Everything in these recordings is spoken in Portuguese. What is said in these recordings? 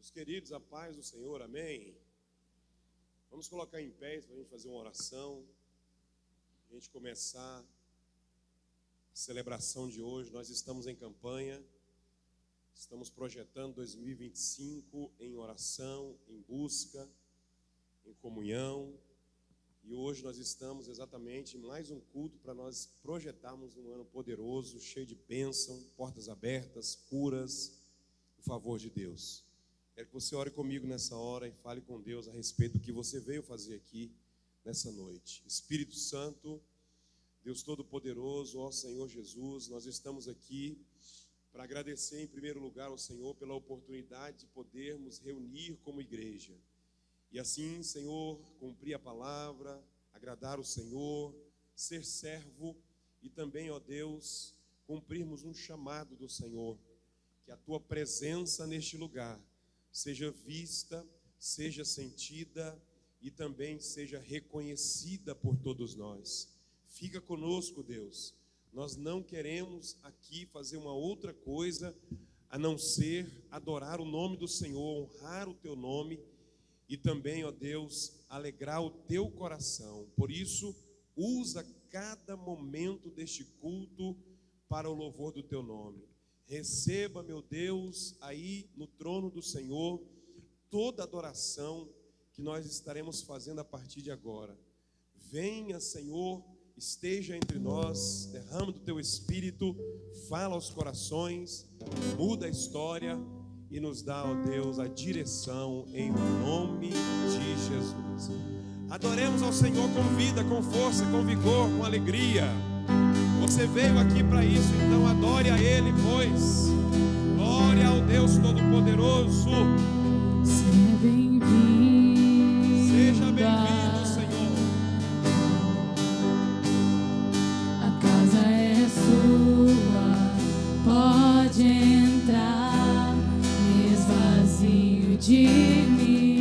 Meus queridos, a paz do Senhor, amém? Vamos colocar em pé para a gente fazer uma oração, a gente começar a celebração de hoje. Nós estamos em campanha, estamos projetando 2025 em oração, em busca, em comunhão. E hoje nós estamos exatamente em mais um culto para nós projetarmos um ano poderoso, cheio de bênção, portas abertas, curas, o favor de Deus. Quero que você ore comigo nessa hora e fale com Deus a respeito do que você veio fazer aqui nessa noite. Espírito Santo, Deus Todo-Poderoso, ó Senhor Jesus, nós estamos aqui para agradecer em primeiro lugar ao Senhor pela oportunidade de podermos reunir como igreja. E assim, Senhor, cumprir a palavra, agradar o Senhor, ser servo e também, ó Deus, cumprirmos um chamado do Senhor. Que a Tua presença neste lugar seja vista, seja sentida e também seja reconhecida por todos nós. Fica conosco, Deus. Nós não queremos aqui fazer uma outra coisa a não ser adorar o nome do Senhor, honrar o Teu nome e também, ó Deus, alegrar o Teu coração. Por isso, usa cada momento deste culto para o louvor do Teu nome. Receba, meu Deus, aí no trono do Senhor, toda adoração que nós estaremos fazendo a partir de agora. Venha, Senhor, esteja entre nós, derrama do Teu Espírito, fala aos corações, muda a história e nos dá, ó Deus, a direção em nome de Jesus. Adoremos ao Senhor com vida, com força, com vigor, com alegria. Você veio aqui para isso, então adore a Ele, pois glória ao Deus Todo-Poderoso. Seja bem-vindo, Seja bem-vindo, Senhor. a casa é sua, pode entrar, esvazio de mim.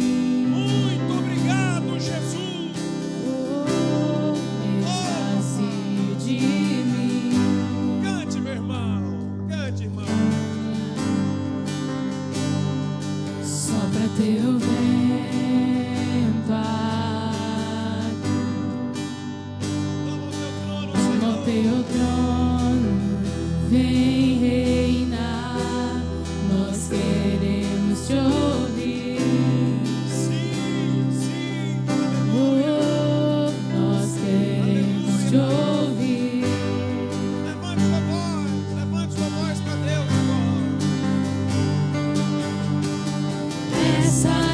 Muito obrigado, Jesus. Esvazio de mim. Cante, meu irmão, cante, irmão. Sopra Teu vento aqui, Toma o Teu trono, toma o Senhor. Teu trono, vem reinar, nós queremos Te ouvir. Sim, sim, aleluia. Oh, nós queremos Te ouvir. Levante sua voz para Deus agora. Essa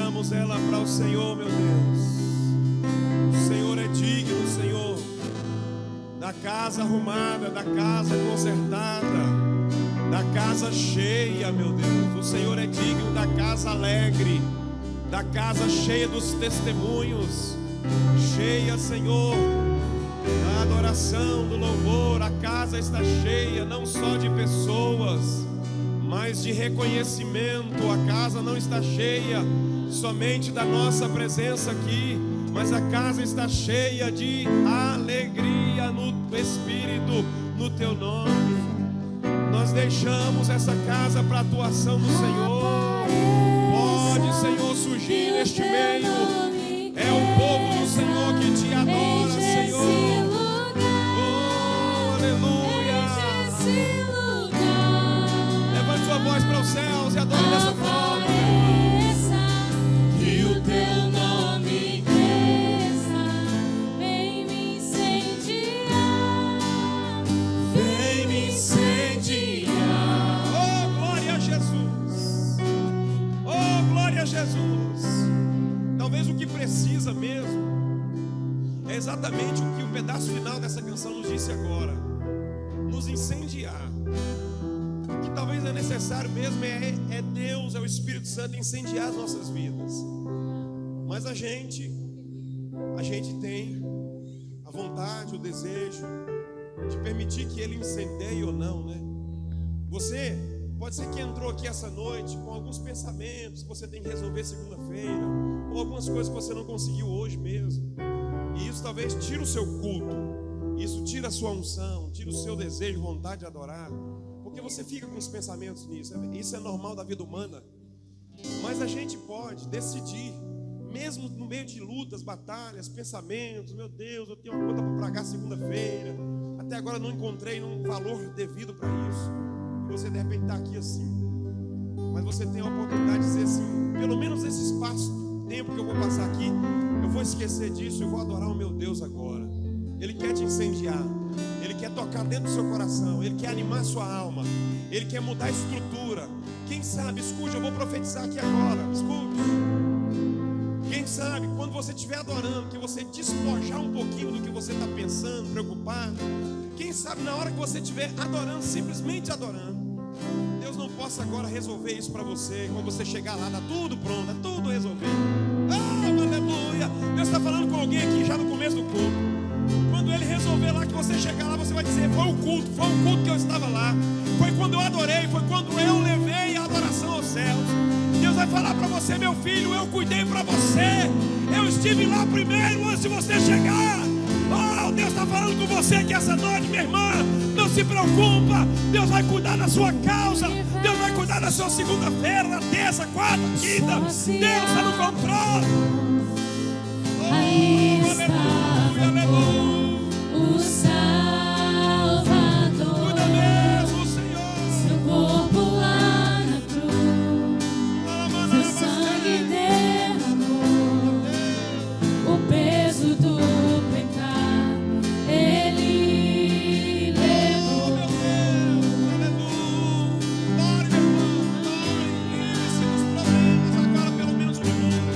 entregamos ela para o Senhor, meu Deus. O Senhor é digno, Senhor, da casa arrumada, da casa consertada, da casa cheia, meu Deus. O Senhor é digno da casa alegre, da casa cheia dos testemunhos, cheia, Senhor, da adoração, do louvor. A casa está cheia não só de pessoas, mas de reconhecimento. A casa não está cheia somente da nossa presença aqui, mas a casa está cheia de alegria no Espírito, no Teu nome. Nós deixamos essa casa para a atuação do Senhor. Pode, Senhor, surgir neste meio. É o povo do Senhor que Te adora, Senhor. Oh, aleluia. Levante sua voz para os céus e adore dessa forma. Que o Teu nome cresça, vem me incendiar, Vem me incendiar. Oh, glória a Jesus. Oh, glória a Jesus. Talvez o que precisa mesmo é exatamente o que o pedaço final dessa canção nos disse agora: nos incendiar. O que talvez é necessário mesmo é Deus, é o Espírito Santo incendiar as nossas vidas. Mas a gente tem a vontade, o desejo de permitir que Ele incendeie ou não, né? Você pode ser que entrou aqui essa noite com alguns pensamentos que você tem que resolver segunda-feira, ou algumas coisas que você não conseguiu hoje mesmo. E isso talvez tire o seu culto, isso tira a sua unção, tira o seu desejo, vontade de adorar, porque você fica com os pensamentos nisso. Isso é normal da vida humana. Mas a gente pode decidir, mesmo no meio de lutas, batalhas, pensamentos: meu Deus, eu tenho uma conta para pagar segunda-feira, até agora não encontrei um valor devido para isso. E você de repente está aqui assim, mas você tem a oportunidade de dizer assim: pelo menos esse espaço de tempo que eu vou passar aqui, eu vou esquecer disso e vou adorar o meu Deus agora. Ele quer te incendiar, Ele quer tocar dentro do seu coração, Ele quer animar a sua alma, Ele quer mudar a estrutura. Quem sabe, escute, eu vou profetizar aqui agora, escute. Quem sabe, quando você estiver adorando, que você despojar um pouquinho do que você está pensando, preocupado. Quem sabe na hora que você estiver adorando, simplesmente adorando, Deus não possa agora resolver isso para você. Quando você chegar lá, está tudo pronto, está tudo resolvido. Ah, aleluia. Deus está falando com alguém aqui já no começo do culto. Quando Ele resolver lá, que você chegar lá, você vai dizer: foi o culto que eu estava lá, foi quando eu adorei, foi quando eu levei a adoração aos céus. Deus vai falar para você: meu filho, eu cuidei para você, eu estive lá primeiro antes de você chegar. Oh, Deus está falando com você aqui essa noite, minha irmã. Não se preocupa, Deus vai cuidar da sua causa, Deus vai cuidar da sua segunda-feira, na terça, quarta, quinta. Deus está no controle. Oh, aleluia, aleluia. o Salvador. Cuida mesmo, Senhor. Seu corpo lá na cruz, seu sangue derramou o peso do pecado, Ele levou. Meu Deus, aleluia. Adore, meu irmão, adore. Livre-se dos problemas agora, pelo menos um minuto.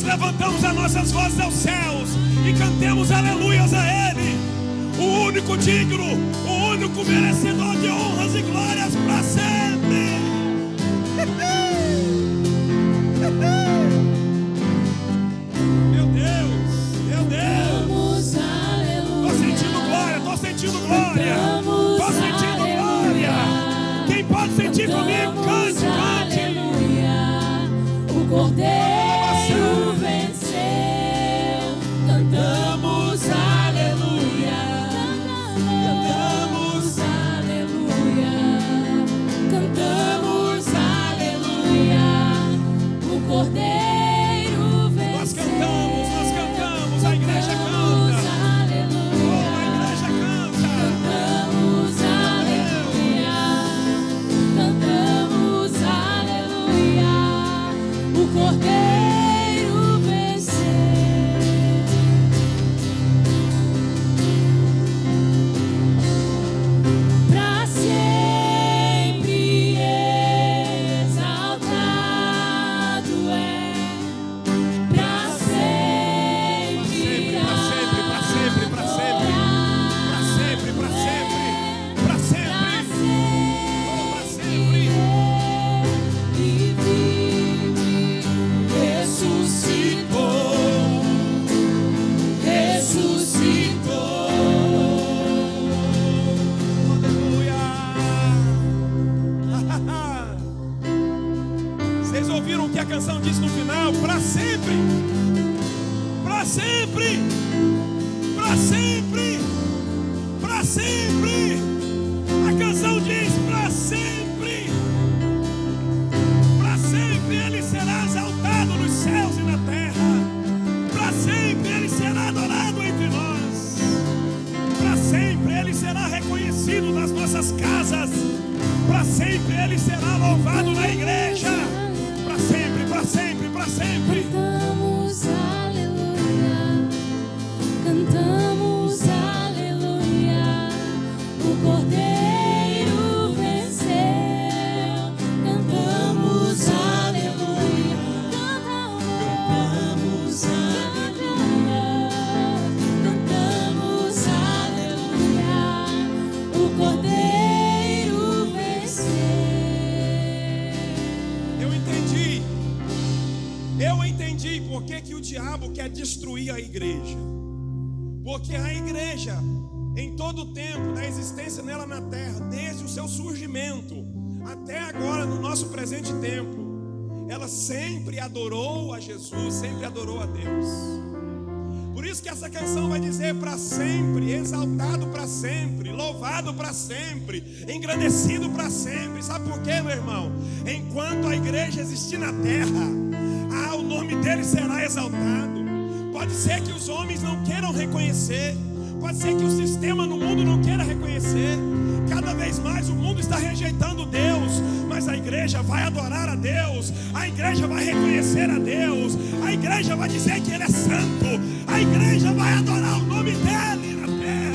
nós levantamos as nossas vozes aos céus e cantemos aleluias a Ele, o único digno, o único merecedor de honras e glórias para sempre. Meu Deus, meu Deus. Estou sentindo glória, estou sentindo glória, estou sentindo glória. Quem pode sentir comigo, cante, cante. O Cordeiro venceu, cantamos aleluia, cantamos aleluia, cantamos aleluia. O Cordeiro venceu. Nós cantamos, a igreja canta. Aleluia, A igreja canta. cantamos aleluia, cantamos aleluia. O Cordeiro venceu. Pra sempre exaltado é. Pra sempre, Para sempre, para sempre, para sempre, para sempre, para sempre, para sempre, para sempre. e vive, ressuscitou, ressuscitou. Aleluia. Vocês ouviram o que a canção diz no final? Para sempre, para sempre, para sempre, para sempre. A canção diz para sempre. Para sempre Ele será exaltado nos céus e na terra. Para sempre Ele será adorado entre nós. Para sempre Ele será reconhecido nas nossas casas. Para sempre Ele será louvado na igreja. Para sempre, para sempre, para sempre. Cantamos aleluia, cantamos aleluia. O Cordeiro venceu, cantamos aleluia, cantamos aleluia, cantamos aleluia. O Cordeiro venceu. Eu entendi por que o diabo quer destruir a igreja. Porque a igreja, em todo o tempo da existência nela na terra, desde o seu surgimento até agora no nosso presente tempo, ela sempre adorou a Jesus, sempre adorou a Deus. Por isso que essa canção vai dizer para sempre, exaltado para sempre, louvado para sempre, engrandecido para sempre. Sabe por quê, meu irmão? Enquanto a igreja existir na terra, o nome dele será exaltado. Pode ser que os homens não queiram reconhecer, pode ser que o sistema no mundo não queira reconhecer. Cada vez mais o mundo está rejeitando Deus, mas a igreja vai adorar a Deus, a igreja vai reconhecer a Deus, a igreja vai dizer que Ele é santo, a igreja vai adorar o nome dele na terra.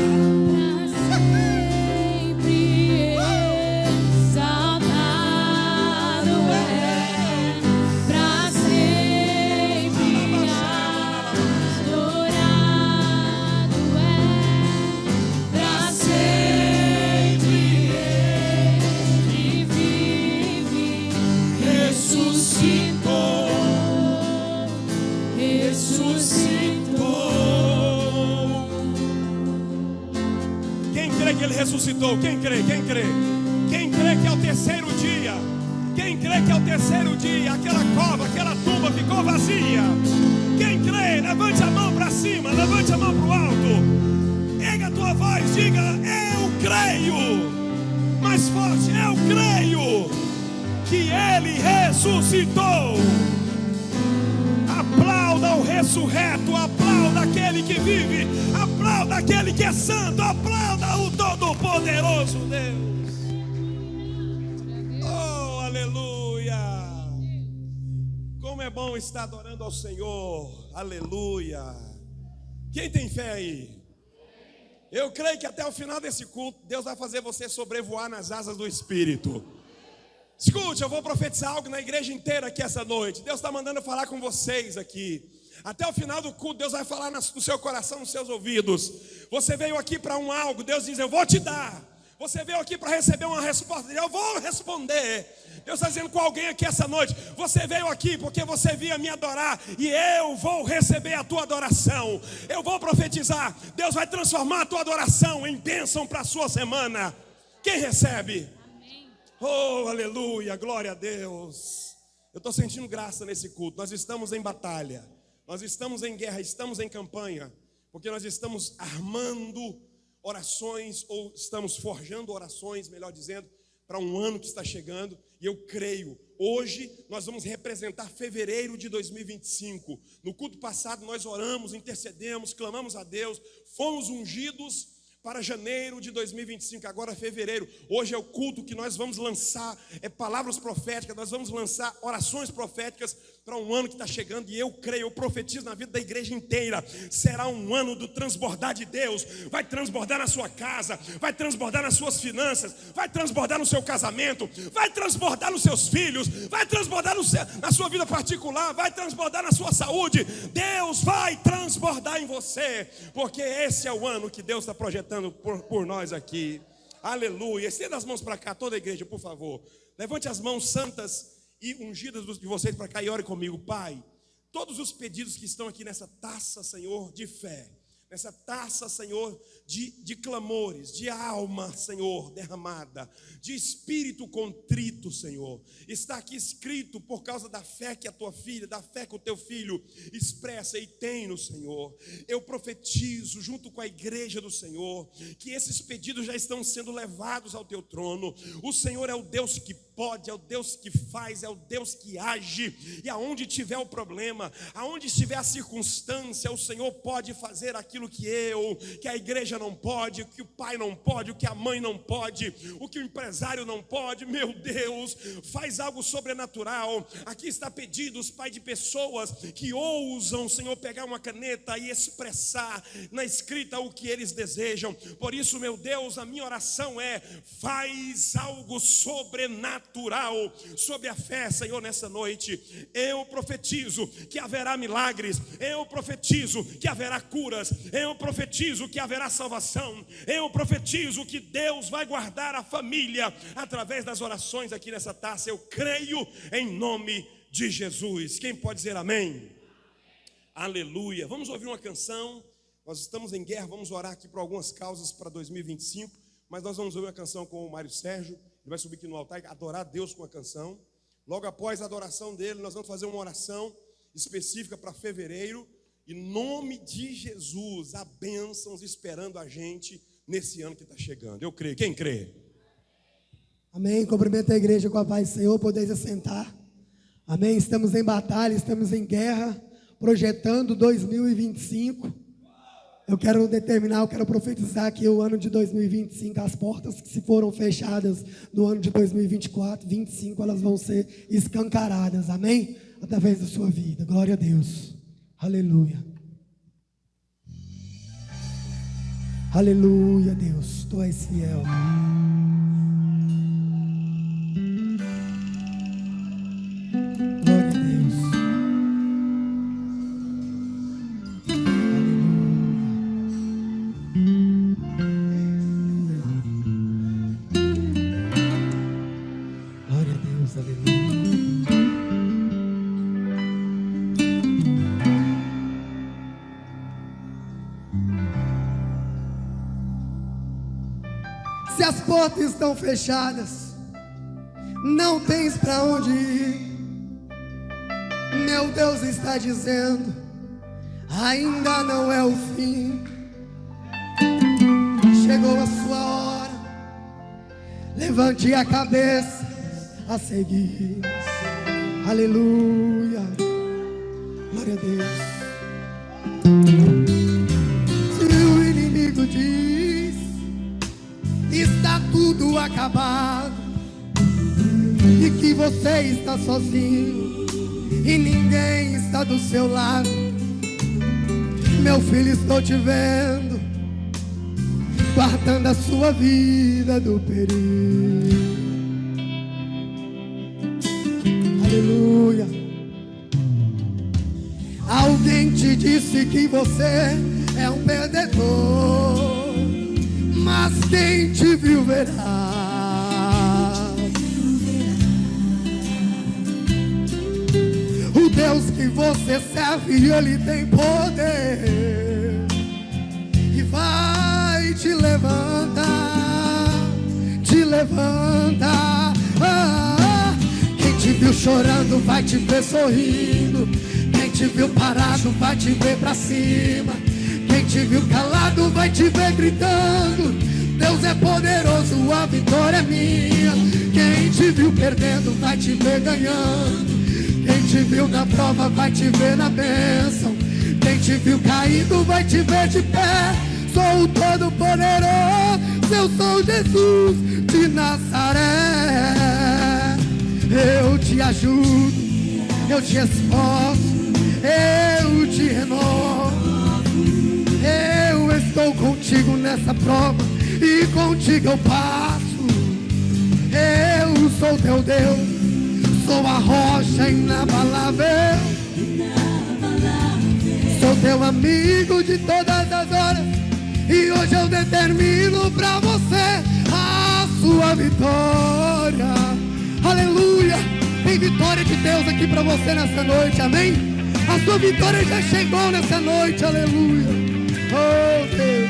Ele ressuscitou. Quem crê? Quem crê? Quem crê que é o terceiro dia? Quem crê que é o terceiro dia? Aquela cova, aquela tumba ficou vazia. Quem crê? Levante a mão para cima, levante a mão para o alto. Erga a tua voz, diga: eu creio. Mais forte: eu creio que Ele ressuscitou. Aplauda o ressurreto, aplauda aquele que vive, aplauda aquele que é santo, aplauda o Todo-Poderoso Deus. Oh, aleluia! Como é bom estar adorando ao Senhor, aleluia! Quem tem fé aí? Eu creio que até o final desse culto, Deus vai fazer você sobrevoar nas asas do Espírito. Escute, eu vou profetizar algo na igreja inteira aqui essa noite. Deus está mandando eu falar com vocês aqui. Até o final do culto, Deus vai falar no seu coração, nos seus ouvidos. Você veio aqui para algo, Deus diz, eu vou te dar. Você veio aqui para receber uma resposta, eu vou responder. Deus está dizendo com alguém aqui essa noite, você veio aqui porque você via me adorar, e eu vou receber a tua adoração. Eu vou profetizar, Deus vai transformar a tua adoração em bênção para a sua semana. Quem recebe? Amém. Oh, aleluia, glória a Deus. Eu estou sentindo graça nesse culto. Nós estamos em batalha, nós estamos em guerra, estamos em campanha, porque nós estamos armando orações, ou estamos forjando orações, melhor dizendo, para um ano que está chegando. E eu creio, hoje nós vamos representar fevereiro de 2025. No culto passado nós oramos, intercedemos, clamamos a Deus, fomos ungidos para janeiro de 2025, agora fevereiro. Hoje é o culto que nós vamos lançar palavras proféticas, nós vamos lançar orações proféticas para um ano que está chegando. E eu creio, eu profetizo na vida da igreja inteira, será um ano do transbordar de Deus. Vai transbordar na sua casa, vai transbordar nas suas finanças, vai transbordar no seu casamento, vai transbordar nos seus filhos, vai transbordar na sua vida particular, vai transbordar na sua saúde. Deus vai transbordar em você, porque esse é o ano que Deus está projetando por nós aqui. Aleluia. Estenda as mãos para cá, toda a igreja, por favor. Levante as mãos santas e ungidas de vocês para cá e ore comigo. Pai, todos os pedidos que estão aqui nessa taça, Senhor, de fé, nessa taça, Senhor, de clamores, de alma, Senhor, derramada, de espírito contrito, Senhor, está aqui escrito por causa da fé que a tua filha, da fé que o teu filho expressa e tem no Senhor. Eu profetizo junto com a igreja do Senhor que esses pedidos já estão sendo levados ao teu trono. O Senhor é o Deus que pode, é o Deus que faz, é o Deus que age. E aonde tiver o problema, aonde estiver a circunstância, o Senhor pode fazer aquilo que a igreja não pode, o que o pai não pode, o que a mãe não pode, o que o empresário não pode. Meu Deus, faz algo sobrenatural. Aqui está pedidos, Pai, de pessoas que ousam, Senhor, pegar uma caneta e expressar na escrita o que eles desejam. Por isso, meu Deus, a minha oração é: faz algo sobrenatural sobre a fé, Senhor, nessa noite. Eu profetizo que haverá milagres, eu profetizo que haverá curas, eu profetizo que haverá salvação, eu profetizo que Deus vai guardar a família através das orações aqui nessa taça. Eu creio em nome de Jesus. Quem pode dizer amém? Aleluia. Vamos ouvir uma canção. Nós estamos em guerra, vamos orar aqui por algumas causas para 2025, mas nós vamos ouvir uma canção com o Mário Sérgio. Ele vai subir aqui no altar e adorar a Deus com a canção. Logo após a adoração dele, nós vamos fazer uma oração específica para fevereiro. Em nome de Jesus, há bênçãos esperando a gente nesse ano que está chegando. Eu creio. Quem crê? Amém. Cumprimento a igreja com a paz do Senhor. Podeis assentar. Amém. Estamos em batalha, estamos em guerra, projetando 2025. Eu quero profetizar que o ano de 2025, as portas que se foram fechadas no ano de 2024, 2025, elas vão ser escancaradas. Amém? Através da sua vida. Glória a Deus. Aleluia. Aleluia, Deus, tu és fiel. Glória a Deus. Aleluia. Glória a Deus, aleluia. Se as portas estão fechadas, não tens para onde ir. Meu Deus está dizendo, ainda não é o fim. Chegou a sua hora, levante a cabeça a seguir. Aleluia, glória a Deus. Se o inimigo diz, está tudo acabado, e que você está sozinho e ninguém está do seu lado, meu filho, estou te vendo, guardando a sua vida do perigo. Aleluia. Alguém te disse que você é um perdedor, mas quem te viu verá. O Deus que você serve, Ele tem poder e vai te levantar, te levantar. Quem te viu chorando vai te ver sorrindo. Quem te viu parado vai te ver pra cima. Quem te viu calado vai te ver gritando. Deus é poderoso, a vitória é minha. Quem te viu perdendo vai te ver ganhando. Quem te viu na prova vai te ver na bênção. Quem te viu caído vai te ver de pé. Sou o Todo-Poderoso, eu sou Jesus de Nazaré. Eu te ajudo, eu te esforço, eu te renovo. Eu estou contigo nessa prova e contigo eu passo. Eu sou teu Deus, sou a rocha inabalável. Sou teu amigo de todas as horas e hoje eu determino pra você a sua vitória. Aleluia! Tem vitória de Deus aqui pra você nessa noite, amém? A sua vitória já chegou nessa noite, aleluia! Oh Deus!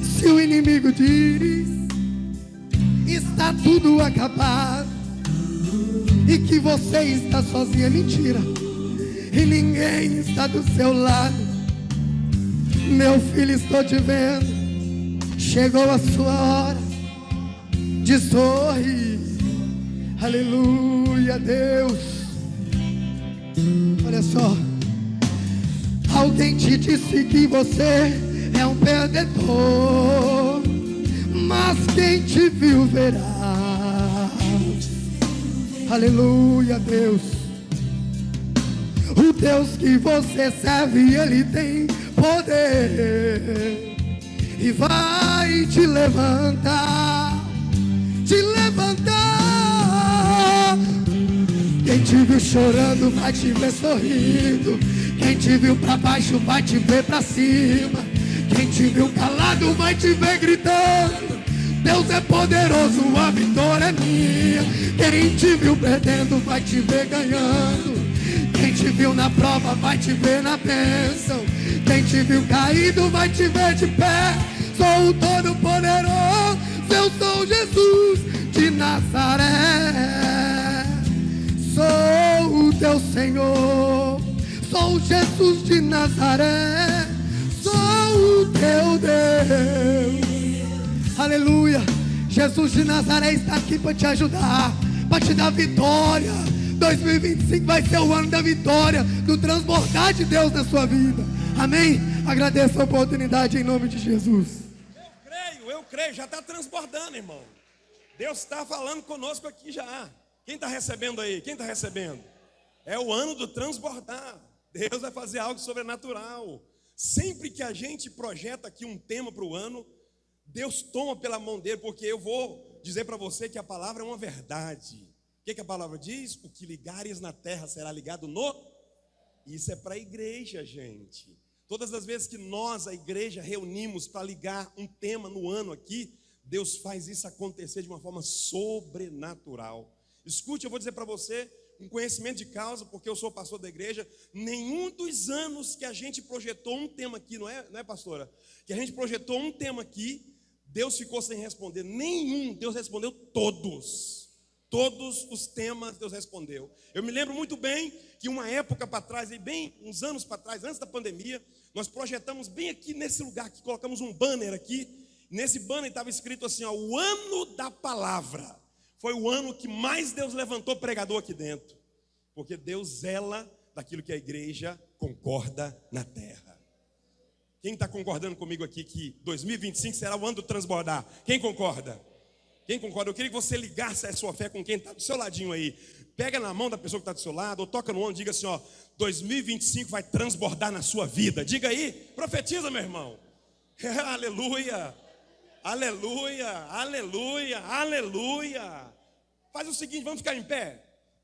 Se o inimigo diz está tudo acabado e que você está sozinho, é mentira. E ninguém está do seu lado. Meu filho, estou te vendo. Chegou a sua hora de sorrir. Aleluia, Deus. Olha só. Alguém te disse que você é um perdedor, mas quem te viu verá. Aleluia, Deus. O Deus que você serve, Ele tem poder e vai te levantar, te levantar. Quem te viu chorando vai te ver sorrindo. Quem te viu pra baixo vai te ver pra cima. Quem te viu calado vai te ver gritando. Deus é poderoso, a vitória é minha. Quem te viu perdendo vai te ver ganhando. Quem te viu na prova vai te ver na bênção. Quem te viu caído vai te ver de pé. Sou o Todo-Poderoso, eu sou Jesus de Nazaré. Sou o teu Senhor, sou Jesus de Nazaré. Sou o teu Deus. Aleluia. Jesus de Nazaré está aqui para te ajudar, para te dar vitória. 2025 vai ser o ano da vitória, do transbordar de Deus na sua vida. Amém? Agradeço a oportunidade em nome de Jesus. Eu creio, já está transbordando, irmão. Deus está falando conosco aqui já. Quem está recebendo aí? Quem está recebendo? É o ano do transbordar. Deus vai fazer algo sobrenatural. Sempre que a gente projeta aqui um tema para o ano, Deus toma pela mão dele, porque eu vou dizer para você que a palavra é uma verdade. O que a palavra diz? O que ligares na terra será ligado no... Isso é para a igreja, gente. Todas as vezes que nós, a igreja, reunimos para ligar um tema no ano aqui, Deus faz isso acontecer de uma forma sobrenatural. Escute, eu vou dizer para você, com conhecimento de causa, porque eu sou pastor da igreja, nenhum dos anos que a gente projetou um tema aqui, não é pastora? Que a gente projetou um tema aqui, Deus ficou sem responder. Nenhum, Deus respondeu todos. Todos os temas Deus respondeu. Eu me lembro muito bem que uma época para trás, bem uns anos para trás, antes da pandemia, nós projetamos bem aqui nesse lugar, que colocamos um banner aqui. Nesse banner estava escrito assim, ó, o ano da palavra. Foi o ano que mais Deus levantou pregador aqui dentro. Porque Deus zela daquilo que a igreja concorda na terra. Quem está concordando comigo aqui que 2025 será o ano do transbordar? Quem concorda? Quem concorda? Eu queria que você ligasse a sua fé com quem está do seu ladinho aí. Pega na mão da pessoa que está do seu lado, ou toca no ombro, diga assim, ó, 2025 vai transbordar na sua vida. Diga aí, profetiza, meu irmão. Aleluia, aleluia, aleluia, aleluia. Faz o seguinte, vamos ficar em pé.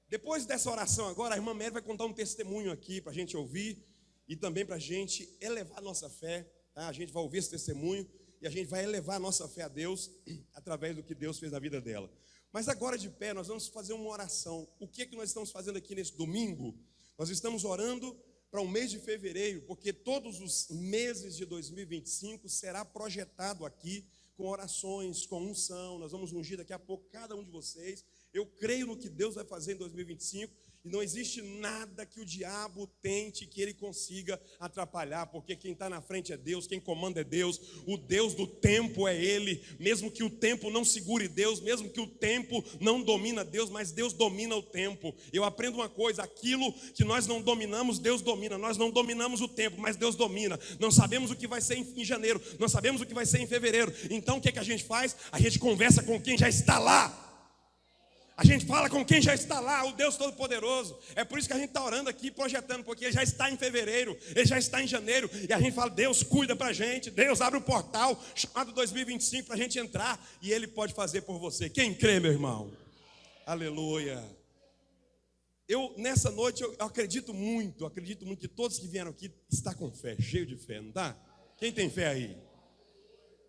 Depois dessa oração agora, a irmã Mary vai contar um testemunho aqui para a gente ouvir e também para a gente elevar a nossa fé. Tá? A gente vai ouvir esse testemunho e a gente vai elevar a nossa fé a Deus através do que Deus fez na vida dela. Mas agora de pé, nós vamos fazer uma oração. O que é que nós estamos fazendo aqui nesse domingo? Nós estamos orando para o mês de fevereiro, porque todos os meses de 2025 será projetado aqui com orações, com unção. Nós vamos ungir daqui a pouco cada um de vocês. Eu creio no que Deus vai fazer em 2025 e não existe nada que o diabo tente que ele consiga atrapalhar, porque quem está na frente é Deus, quem comanda é Deus, o Deus do tempo é Ele, mesmo que o tempo não segure Deus, mesmo que o tempo não domina Deus, mas Deus domina o tempo. Eu aprendo uma coisa, aquilo que nós não dominamos, Deus domina. Nós não dominamos o tempo, mas Deus domina. Não sabemos o que vai ser em janeiro, não sabemos o que vai ser em fevereiro. Então o que é que a gente faz? A gente conversa com quem já está lá. A gente fala com quem já está lá, o Deus Todo-Poderoso. É por isso que a gente está orando aqui, projetando, porque Ele já está em fevereiro, Ele já está em janeiro. E a gente fala, Deus cuida para a gente, Deus abre o portal chamado 2025 para a gente entrar. E Ele pode fazer por você. Quem crê, meu irmão? Aleluia. Nessa noite, eu acredito muito que todos que vieram aqui estão com fé, cheio de fé, não está? Quem tem fé aí?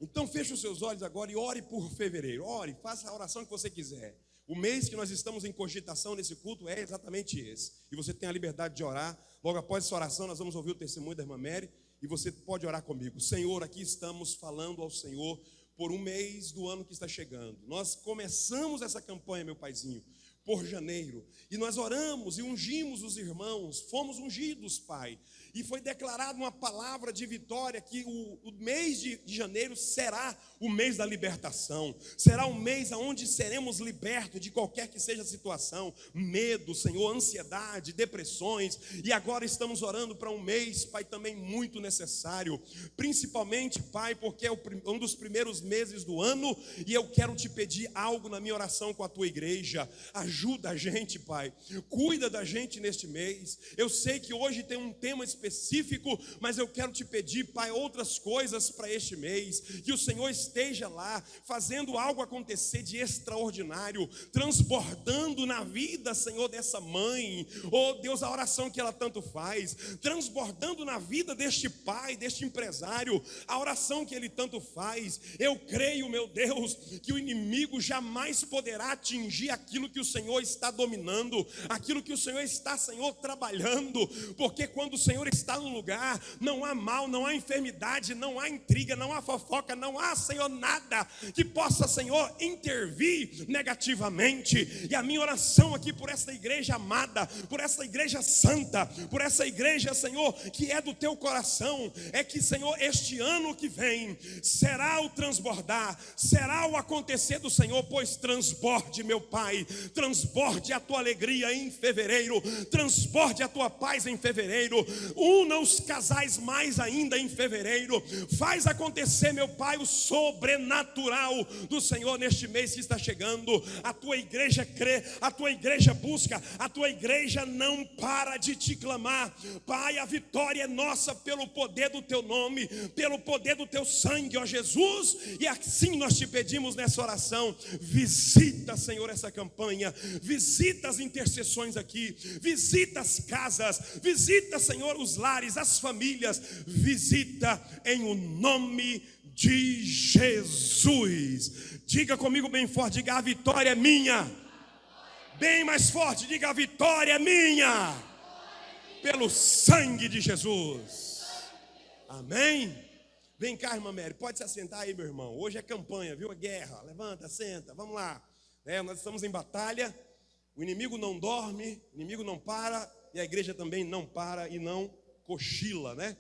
Então feche os seus olhos agora e ore por fevereiro. Ore, faça a oração que você quiser. O mês que nós estamos em cogitação nesse culto é exatamente esse. E você tem a liberdade de orar. Logo após essa oração, nós vamos ouvir o testemunho da irmã Mary. E você pode orar comigo. Senhor, aqui estamos falando ao Senhor por um mês do ano que está chegando. Nós começamos essa campanha, meu paizinho, por janeiro. E nós oramos e ungimos os irmãos. Fomos ungidos, Pai. E foi declarada uma palavra de vitória que o mês de janeiro será o mês da libertação. Será um mês onde seremos libertos de qualquer que seja a situação. Medo, Senhor, ansiedade, depressões. E agora estamos orando para um mês, Pai, também muito necessário. Principalmente, Pai, porque é um dos primeiros meses do ano. E eu quero te pedir algo na minha oração com a tua igreja. Ajuda a gente, Pai. Cuida da gente neste mês. Eu sei que hoje tem um tema específico, mas eu quero te pedir, Pai, outras coisas para este mês. Que o Senhor esteja lá, fazendo algo acontecer de extraordinário, transbordando na vida, Senhor, dessa mãe. Oh Deus, a oração que ela tanto faz, transbordando na vida deste pai, deste empresário, a oração que ele tanto faz. Eu creio, meu Deus, que o inimigo jamais poderá atingir aquilo que o Senhor está dominando, aquilo que o Senhor está, Senhor, trabalhando, porque quando o Senhor está no lugar, não há mal, não há enfermidade, não há intriga, não há fofoca, não há, Senhor, nada que possa, Senhor, intervir negativamente. E a minha oração aqui por essa igreja amada, por essa igreja santa, por essa igreja, Senhor, que é do teu coração, é que, Senhor, este ano que vem será o transbordar, será o acontecer do Senhor, pois transborde, meu Pai, transborde a tua alegria em fevereiro, transborde a tua paz em fevereiro, una os casais mais ainda em fevereiro, faz acontecer, meu Pai, o sobrenatural do Senhor neste mês que está chegando. A tua igreja crê, a tua igreja busca, a tua igreja não para de te clamar. Pai, a vitória é nossa pelo poder do teu nome, pelo poder do teu sangue, ó Jesus. E assim nós te pedimos nessa oração. Visita, Senhor, essa campanha, visita as intercessões aqui, visita as casas, visita, Senhor, os lares, as famílias, visita em o nome de Jesus. Diga comigo bem forte, diga: a vitória é minha. Bem mais forte, diga: a vitória é minha, pelo sangue de Jesus. Amém? Vem cá, irmã Mary, pode se assentar aí, meu irmão. Hoje é campanha, viu? É guerra. Levanta, senta, vamos lá. Nós estamos em batalha. O inimigo não dorme, o inimigo não para, e a igreja também não para e não cochila, né?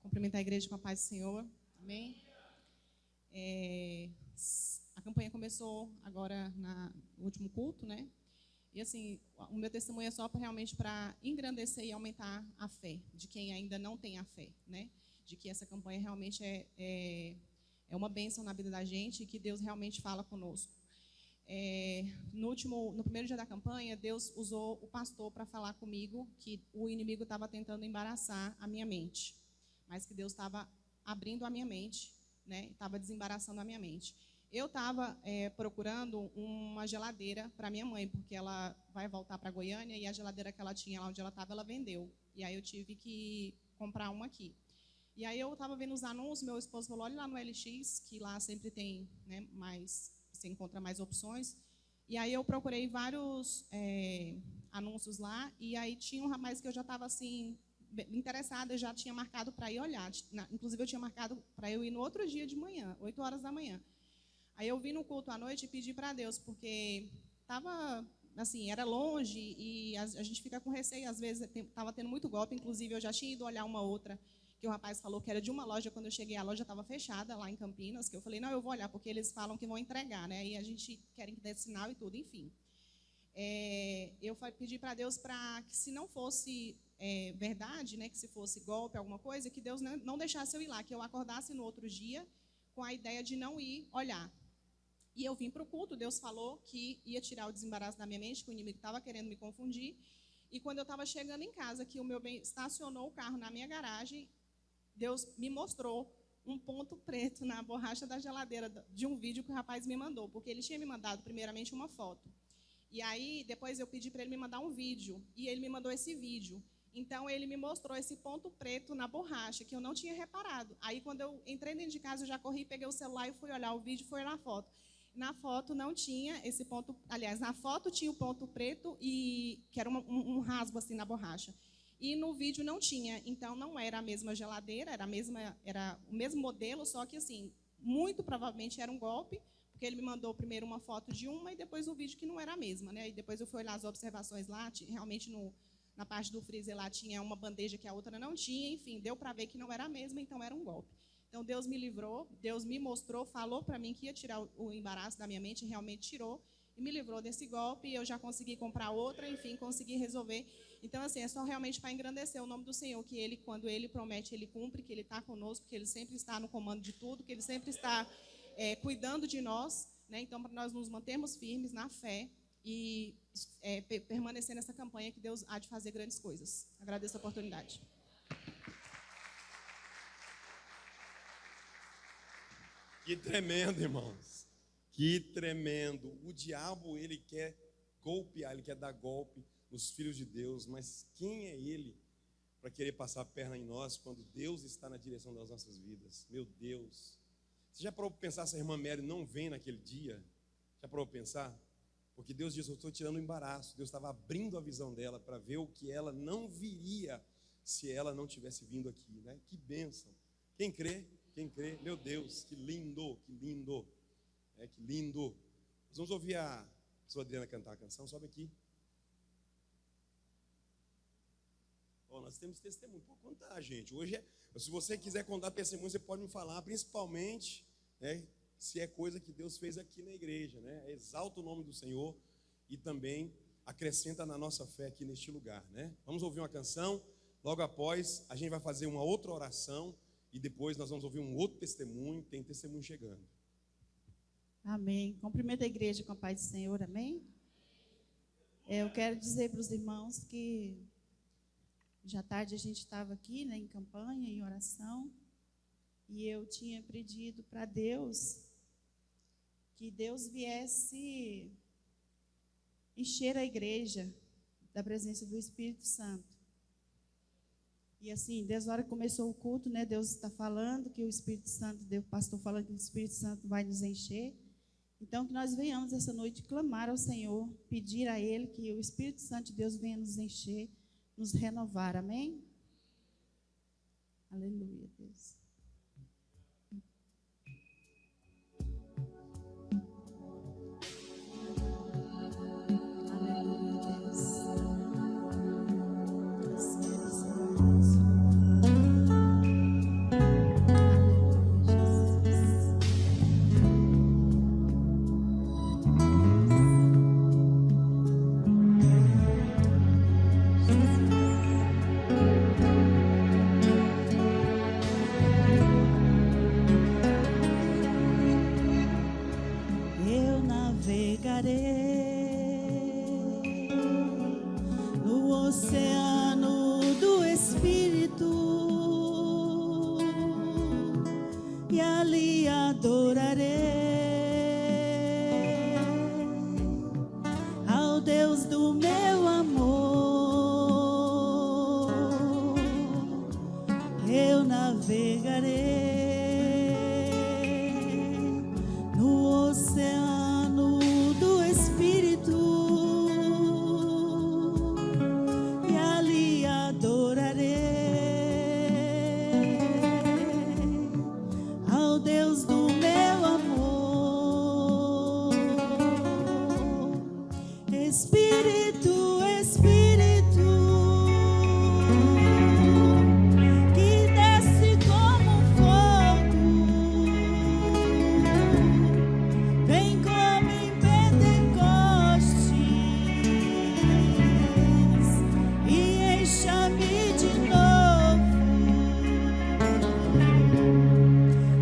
Cumprimentar a igreja com a paz do Senhor. Amém? A campanha começou agora no último culto, né? E assim, o meu testemunho é só realmente para engrandecer e aumentar a fé de quem ainda não tem a fé, né? De que essa campanha realmente é uma bênção na vida da gente e que Deus realmente fala conosco. No primeiro dia da campanha, Deus usou o pastor para falar comigo que o inimigo estava tentando embaraçar a minha mente, mas que Deus estava abrindo a minha mente, né? Estava desembaraçando a minha mente. Eu estava procurando uma geladeira para minha mãe, porque ela vai voltar para Goiânia e a geladeira que ela tinha lá onde ela estava, ela vendeu. E aí eu tive que comprar uma aqui. E aí eu estava vendo os anúncios, meu esposo falou, olha lá no LX, que lá sempre tem, né, mais, você encontra mais opções. E aí eu procurei vários anúncios lá, e aí tinha um rapaz que eu já estava assim, interessada, eu já tinha marcado para ir olhar. Inclusive eu tinha marcado para eu ir no outro dia de manhã, 8 horas da manhã. Aí eu vim no culto à noite e pedi para Deus, porque estava, assim, era longe e a gente fica com receio, às vezes estava tendo muito golpe, inclusive eu já tinha ido olhar uma outra, que o rapaz falou que era de uma loja, quando eu cheguei a loja estava fechada lá em Campinas, que eu falei, não, eu vou olhar, porque eles falam que vão entregar, né, e a gente querem que dê sinal e tudo, enfim. Eu pedi para Deus para que se não fosse verdade, né, que se fosse golpe, alguma coisa, que Deus não deixasse eu ir lá, que eu acordasse no outro dia com a ideia de não ir olhar. E eu vim para o culto, Deus falou que ia tirar o desembaraço da minha mente, que o inimigo estava querendo me confundir. E quando eu estava chegando em casa, que o meu bem estacionou o carro na minha garagem, Deus me mostrou um ponto preto na borracha da geladeira de um vídeo que o rapaz me mandou, porque ele tinha me mandado primeiramente uma foto. E aí, depois eu pedi para ele me mandar um vídeo, e ele me mandou esse vídeo. Então, ele me mostrou esse ponto preto na borracha, que eu não tinha reparado. Aí, quando eu entrei dentro de casa, eu já corri, peguei o celular e fui olhar o vídeo, fui olhar a foto. Na foto não tinha esse ponto, aliás, na foto tinha o ponto preto, que era um rasgo assim na borracha. E no vídeo não tinha, então não era a mesma geladeira, era o mesmo modelo, só que assim, muito provavelmente era um golpe, porque ele me mandou primeiro uma foto de uma e depois um vídeo que não era a mesma, né? E depois eu fui olhar as observações lá, realmente na parte do freezer lá tinha uma bandeja que a outra não tinha, enfim, deu para ver que não era a mesma, então era um golpe. Então, Deus me livrou, Deus me mostrou, falou para mim que ia tirar o embaraço da minha mente, realmente tirou, e me livrou desse golpe, e eu já consegui comprar outra, enfim, consegui resolver. Então, assim, é só realmente para engrandecer o nome do Senhor, que Ele, quando Ele promete, Ele cumpre, que Ele está conosco, que Ele sempre está no comando de tudo, que Ele sempre está cuidando de nós, né? Então, para nós nos mantermos firmes na fé e permanecer nessa campanha, que Deus há de fazer grandes coisas. Agradeço a oportunidade. Que tremendo, irmãos. Que tremendo. O diabo, ele quer golpear, ele quer dar golpe nos filhos de Deus, mas quem é ele para querer passar a perna em nós quando Deus está na direção das nossas vidas? Meu Deus. Você já parou para pensar se a irmã Mary não vem naquele dia? Já parou para pensar? Porque Deus diz, eu estou tirando o embaraço. Deus estava abrindo a visão dela para ver o que ela não viria se ela não tivesse vindo aqui, né? Que bênção. Quem crê? Quem crê? Meu Deus, que lindo, que lindo. Que lindo. Nós vamos ouvir a professora Adriana cantar a canção. Sobe aqui. Nós temos testemunho. Pode contar, gente. Hoje, se você quiser contar testemunho, você pode me falar, principalmente, né, se é coisa que Deus fez aqui na igreja, né? Exalta o nome do Senhor e também acrescenta na nossa fé aqui neste lugar, né? Vamos ouvir uma canção. Logo após, a gente vai fazer uma outra oração. E depois nós vamos ouvir um outro testemunho, tem testemunho chegando. Amém. Cumprimento a igreja com a paz do Senhor, amém? Eu quero dizer para os irmãos que já tarde a gente estava aqui, né, em campanha, em oração, e eu tinha pedido para Deus que Deus viesse encher a igreja da presença do Espírito Santo. E assim, desde a hora que começou o culto, né, Deus está falando que o Espírito Santo, o pastor falando que o Espírito Santo vai nos encher. Então, que nós venhamos essa noite clamar ao Senhor, pedir a Ele que o Espírito Santo de Deus venha nos encher, nos renovar, amém? Aleluia, Deus. E ali adorarei. Espírito, Espírito, que desce como fogo, vem como em Pentecostes e encha-me de novo.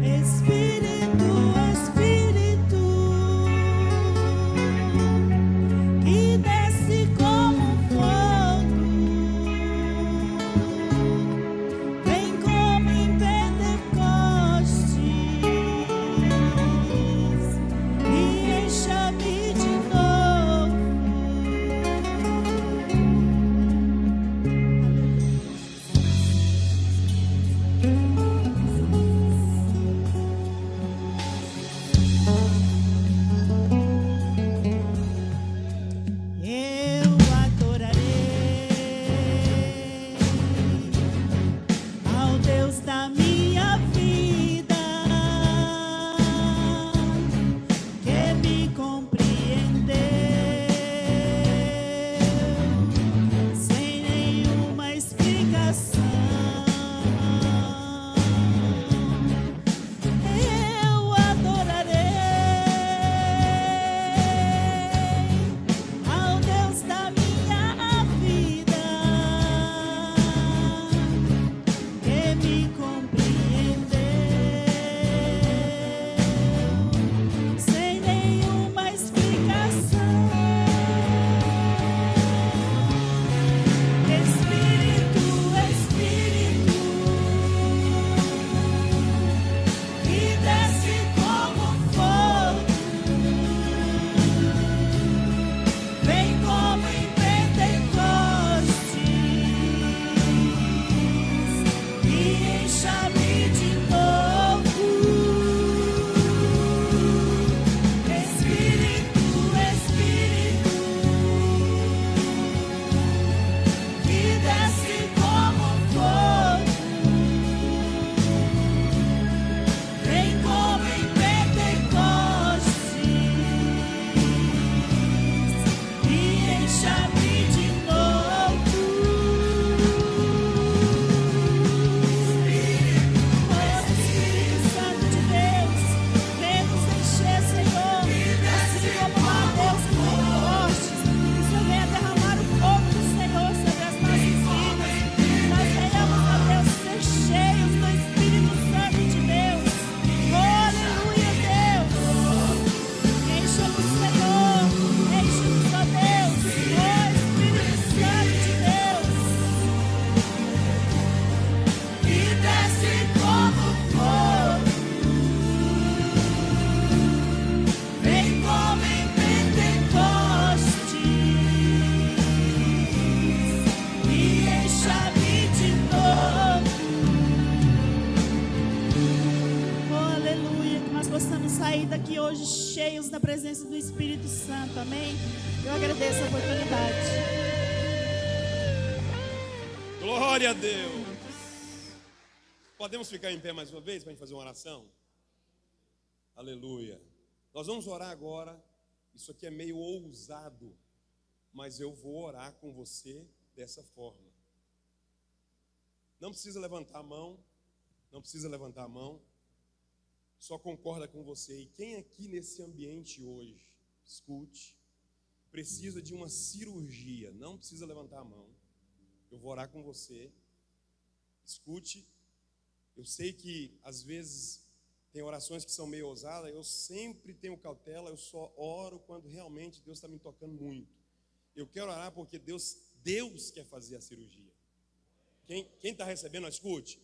Espírito, Espírito, que desce como fogo, vem como em Pentecostes e encha-me de novo. Eu adorarei ao Deus da minha vida, que me compreendeu sem nenhuma explicação. Eu adorarei ao Deus da minha vida, que me compreendeu sem nenhuma explicação. Espírito, Espírito, que desce como fogo, vem como em Pentecostes e encha-me de novo. Espírito, Espírito, que desce como fogo, vem como em Pentecostes e encha-me de novo. Espírito Santo de Deus, vem nos encher, Senhor, assim como lá Deus em Pentecostes. Que o Senhor venha derramar o fogo do Senhor sobre as nossas vidas. Nós venhamos, ó Deus, ser cheios do Espírito Santo de Deus. Aleluia, Deus. Encha-nos, Senhor. Encha-nos, ó Deus. Ó Espírito Santo de Deus, que desce como fogo, vem como em Pentecostes e encha-me de novo. Oh, aleluia, que nós possamos sair daqui hoje cheios da presença do Espírito Santo, amém? Eu agradeço a oportunidade. Glória a Deus. Podemos ficar em pé mais uma vez para a gente fazer uma oração? Aleluia. Nós vamos orar agora. Isso aqui é meio ousado, mas eu vou orar com você dessa forma. Não precisa levantar a mão. Não precisa levantar a mão. Só concorda com você. E quem aqui nesse ambiente hoje, escute, precisa de uma cirurgia, não precisa levantar a mão. Eu vou orar com você. Escute. Eu sei que às vezes tem orações que são meio ousadas. Eu sempre tenho cautela. Eu só oro quando realmente Deus está me tocando muito. Eu quero orar porque Deus quer fazer a cirurgia. Quem está recebendo, escute.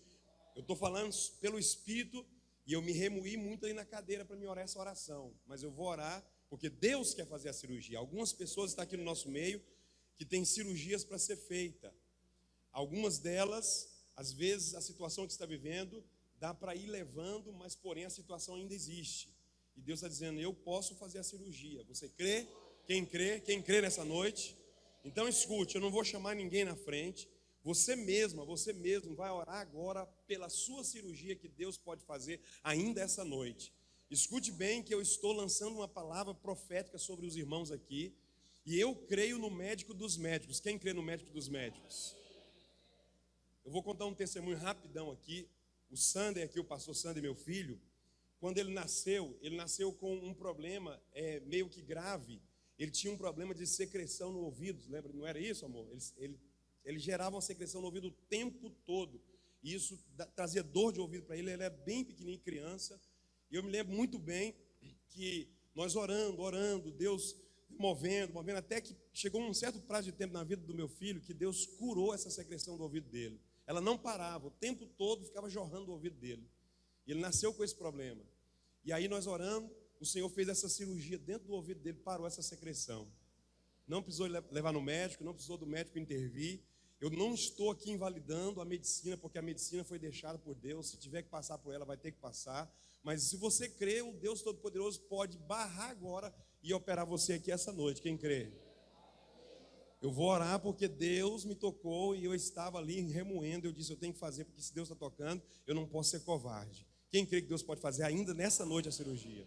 Eu estou falando pelo Espírito e eu me remoí muito aí na cadeira para me orar essa oração. Mas eu vou orar porque Deus quer fazer a cirurgia. Algumas pessoas estão aqui no nosso meio que têm cirurgias para ser feita. Algumas delas, às vezes, a situação que está vivendo dá para ir levando, mas porém a situação ainda existe. E Deus está dizendo, eu posso fazer a cirurgia. Você crê? Quem crê? Quem crê nessa noite? Então escute, eu não vou chamar ninguém na frente. Você mesmo vai orar agora pela sua cirurgia que Deus pode fazer ainda essa noite. Escute bem que eu estou lançando uma palavra profética sobre os irmãos aqui. E eu creio no médico dos médicos. Quem crê no médico dos médicos? Eu vou contar um testemunho rapidão aqui. O Sander aqui, o pastor Sander, meu filho, quando ele nasceu com um problema meio que grave. Ele tinha um problema de secreção no ouvido, lembra? Não era isso, amor? Ele gerava uma secreção no ouvido o tempo todo. E isso trazia dor de ouvido para ele. Ele era bem pequenininho, criança. E eu me lembro muito bem que nós orando, Deus movendo, até que chegou um certo prazo de tempo na vida do meu filho que Deus curou essa secreção do ouvido dele. Ela não parava, o tempo todo ficava jorrando do ouvido dele. E ele nasceu com esse problema. E aí nós orando, o Senhor fez essa cirurgia dentro do ouvido dele, parou essa secreção. Não precisou levar no médico, não precisou do médico intervir. Eu não estou aqui invalidando a medicina, porque a medicina foi deixada por Deus. Se tiver que passar por ela, vai ter que passar. Mas se você crê, o Deus Todo-Poderoso pode barrar agora e operar você aqui essa noite. Quem crê? Eu vou orar porque Deus me tocou e eu estava ali remoendo. Eu disse, eu tenho que fazer, porque se Deus está tocando, eu não posso ser covarde. Quem crê que Deus pode fazer ainda nessa noite a cirurgia?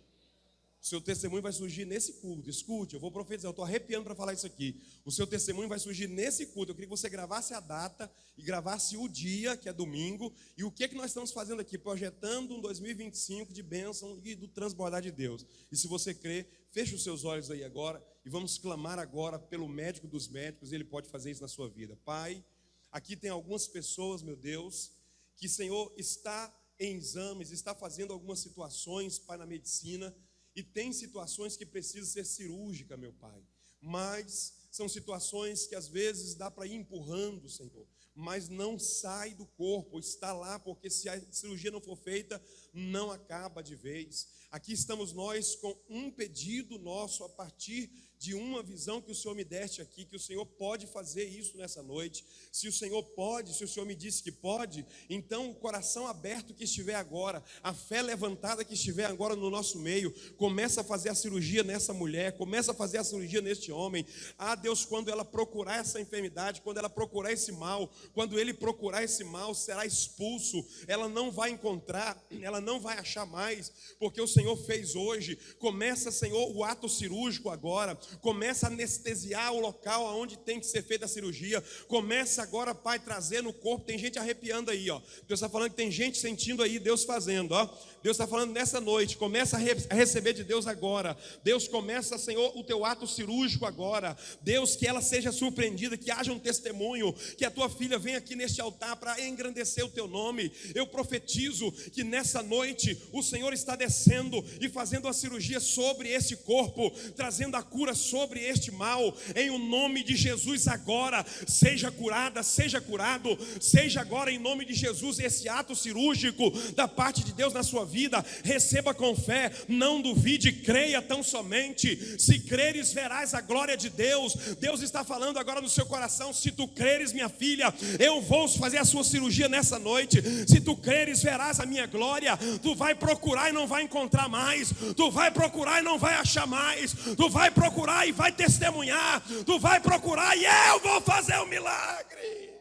O seu testemunho vai surgir nesse culto. Escute, eu vou profetizar, eu estou arrepiando para falar isso aqui. O seu testemunho vai surgir nesse culto. Eu queria que você gravasse a data e gravasse o dia, que é domingo. E o que é que nós estamos fazendo aqui? Projetando um 2025 de bênção e do transbordar de Deus. E se você crê, feche os seus olhos aí agora e vamos clamar agora pelo médico dos médicos. Ele pode fazer isso na sua vida. Pai, aqui tem algumas pessoas, meu Deus, que, Senhor, está em exames, está fazendo algumas situações, Pai, na medicina. E tem situações que precisam ser cirúrgica, meu Pai. Mas são situações que às vezes dá para ir empurrando, Senhor. Mas não sai do corpo, está lá, porque se a cirurgia não for feita, não acaba de vez. Aqui estamos nós com um pedido nosso a partir de uma visão que o Senhor me deste aqui, que o Senhor pode fazer isso nessa noite. Se o Senhor pode, se o Senhor me disse que pode, então o coração aberto que estiver agora, a fé levantada que estiver agora no nosso meio, começa a fazer a cirurgia nessa mulher, começa a fazer a cirurgia neste homem. Ah, Deus, quando ela procurar essa enfermidade, quando ela procurar esse mal, quando ele procurar esse mal, será expulso, ela não vai encontrar, ela não vai achar mais, porque o Senhor fez hoje. Começa, Senhor, o ato cirúrgico agora. Começa a anestesiar o local onde tem que ser feita a cirurgia. Começa agora, Pai, trazer no corpo. Tem gente arrepiando aí, ó. Deus está falando que tem gente sentindo aí Deus fazendo, ó. Deus está falando nessa noite. Começa a receber de Deus agora. Deus, começa, Senhor, o teu ato cirúrgico agora. Deus, que ela seja surpreendida, que haja um testemunho, que a tua filha venha aqui neste altar para engrandecer o teu nome. Eu profetizo que nessa noite o Senhor está descendo e fazendo a cirurgia sobre este corpo, trazendo a cura sobre este mal, em o nome de Jesus agora. Seja curada, seja curado, seja agora em nome de Jesus esse ato cirúrgico da parte de Deus na sua vida. Receba com fé, não duvide, creia tão somente. Se creres, verás a glória de Deus. Deus está falando agora no seu coração. Se tu creres, minha filha, eu vou fazer a sua cirurgia nessa noite. Se tu creres, verás a minha glória. Tu vai procurar e não vai encontrar mais. Tu vai procurar e não vai achar mais. Tu vai procurar e vai testemunhar. Tu vai procurar e eu vou fazer um milagre.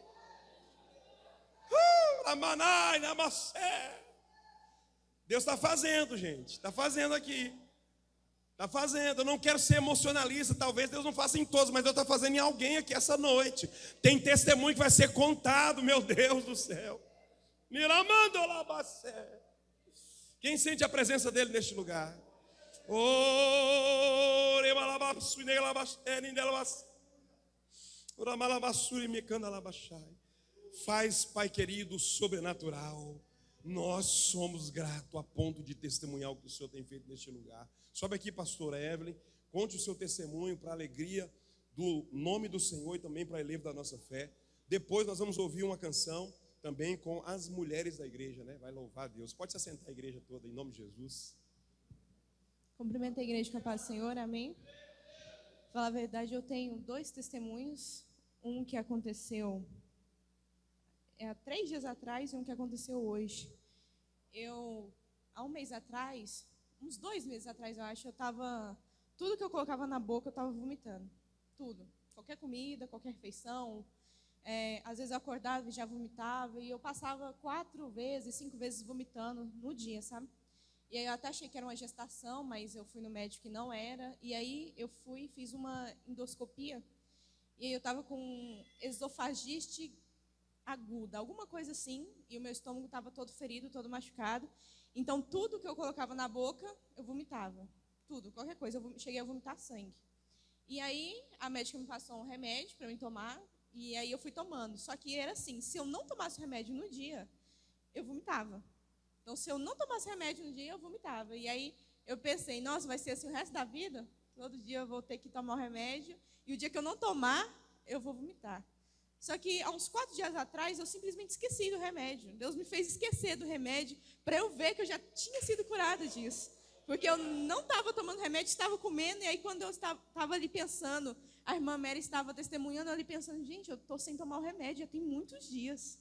Amanai, namacé. Deus está fazendo, gente. Está fazendo aqui. Está fazendo. Eu não quero ser emocionalista. Talvez Deus não faça em todos, mas Deus está fazendo em alguém aqui essa noite. Tem testemunho que vai ser contado, meu Deus do céu. Miramando labacé. Quem sente a presença dele neste lugar? Faz, Pai querido, sobrenatural. Nós somos gratos a ponto de testemunhar o que o Senhor tem feito neste lugar. Sobe aqui, pastora Evelyn, conte o seu testemunho para a alegria do nome do Senhor e também para a eleva da nossa fé. Depois nós vamos ouvir uma canção também com as mulheres da igreja, né? Vai louvar a Deus. Pode se assentar a igreja toda em nome de Jesus. Cumprimento a igreja com a paz do Senhor, amém? Falar a verdade, eu tenho 2 testemunhos. Um que aconteceu há 3 dias atrás e um que aconteceu hoje. Há um mês atrás, uns 2 meses atrás, eu acho, tudo que eu colocava na boca, eu estava vomitando. Tudo. Qualquer comida, qualquer refeição. Às vezes eu acordava e já vomitava. E eu passava 4 vezes, 5 vezes vomitando no dia, sabe? E aí eu até achei que era uma gestação, mas eu fui no médico e não era. E aí eu fui, fiz uma endoscopia. E aí eu estava com esofagite aguda, alguma coisa assim. E o meu estômago estava todo ferido, todo machucado. Então tudo que eu colocava na boca, eu vomitava. Tudo, qualquer coisa. Eu cheguei a vomitar sangue. E aí a médica me passou um remédio para eu tomar. E aí eu fui tomando. Só que era assim, se eu não tomasse o remédio no dia, eu vomitava. Então, se eu não tomasse remédio no dia, eu vomitava. E aí eu pensei, nossa, vai ser assim o resto da vida? Todo dia eu vou ter que tomar o remédio. E o dia que eu não tomar, eu vou vomitar. Só que há uns 4 dias atrás, eu simplesmente esqueci do remédio. Deus me fez esquecer do remédio para eu ver que eu já tinha sido curada disso. Porque eu não estava tomando remédio, estava comendo. E aí, quando eu estava ali pensando, a irmã Mary estava testemunhando ali pensando, gente, eu estou sem tomar o remédio já tem muitos dias.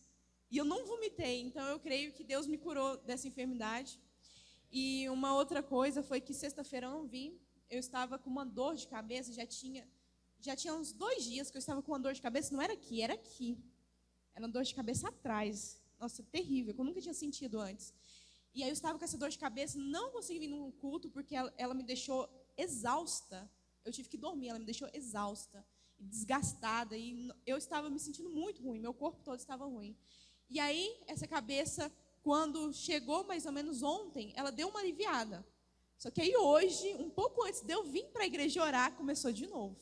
E eu não vomitei, então eu creio que Deus me curou dessa enfermidade. E uma outra coisa foi que sexta-feira eu não vim, eu estava com uma dor de cabeça, já tinha uns 2 dias que eu estava com uma dor de cabeça, não era aqui, era aqui. Era uma dor de cabeça atrás. Nossa, terrível, que eu nunca tinha sentido antes. E aí eu estava com essa dor de cabeça, não consegui vir num culto, porque ela me deixou exausta. Eu tive que dormir, ela me deixou exausta, desgastada, e eu estava me sentindo muito ruim, meu corpo todo estava ruim. E aí, essa cabeça, quando chegou mais ou menos ontem, ela deu uma aliviada. Só que aí hoje, um pouco antes de eu vir para a igreja orar, começou de novo.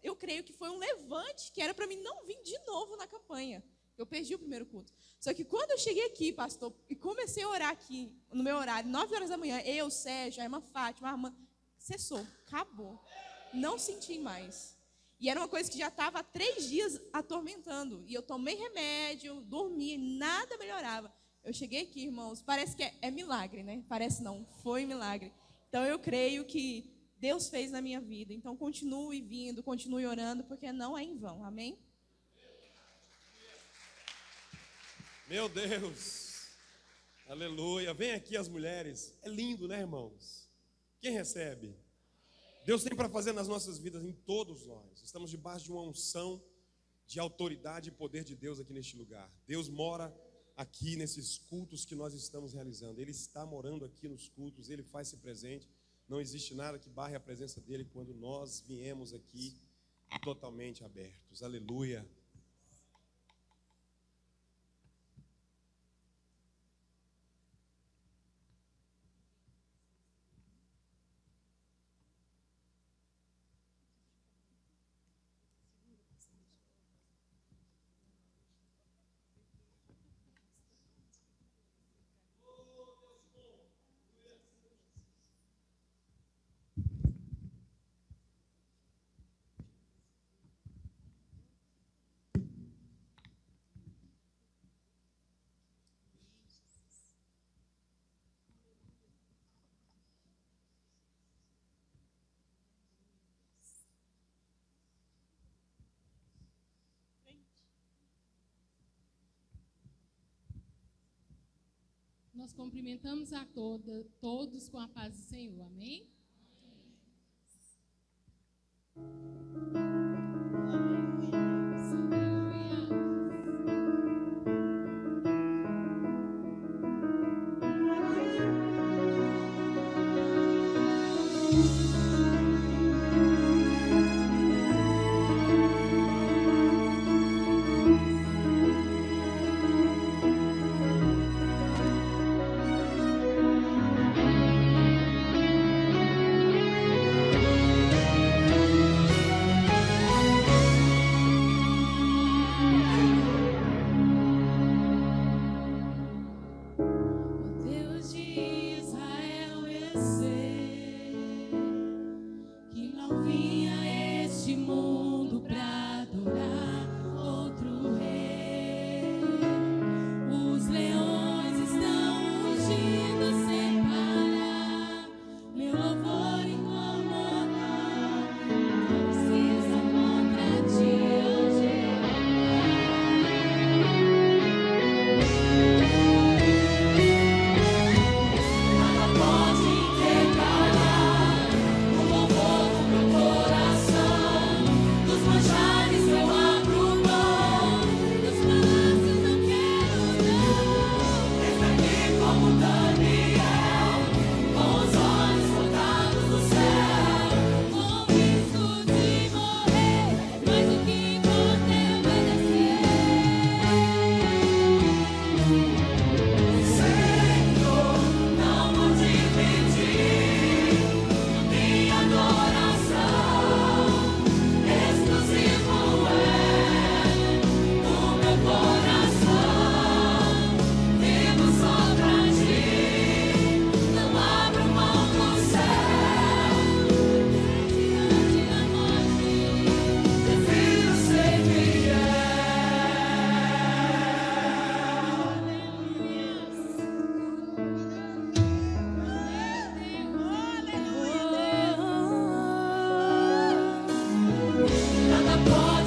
Eu creio que foi um levante que era para mim não vir de novo na campanha. Eu perdi o primeiro culto. Só que quando eu cheguei aqui, pastor, e comecei a orar aqui, no meu horário, 9 horas da manhã, eu, Sérgio, a irmã Fátima, a irmã, cessou, acabou. Não senti mais. E era uma coisa que já estava há 3 dias atormentando. E eu tomei remédio, dormi, nada melhorava. Eu cheguei aqui, irmãos, parece que é milagre, né? Parece não, foi milagre. Então eu creio que Deus fez na minha vida. Então continue vindo, continue orando, porque não é em vão. Amém? Meu Deus, aleluia. Vem aqui as mulheres. É lindo, né, irmãos? Quem recebe? Deus tem para fazer nas nossas vidas, em todos nós. Estamos debaixo de uma unção de autoridade e poder de Deus aqui neste lugar. Deus mora aqui nesses cultos que nós estamos realizando. Ele está morando aqui nos cultos, Ele faz-se presente. Não existe nada que barre a presença dEle quando nós viemos aqui totalmente abertos. Aleluia. Nós cumprimentamos a todos com a paz do Senhor. Amém?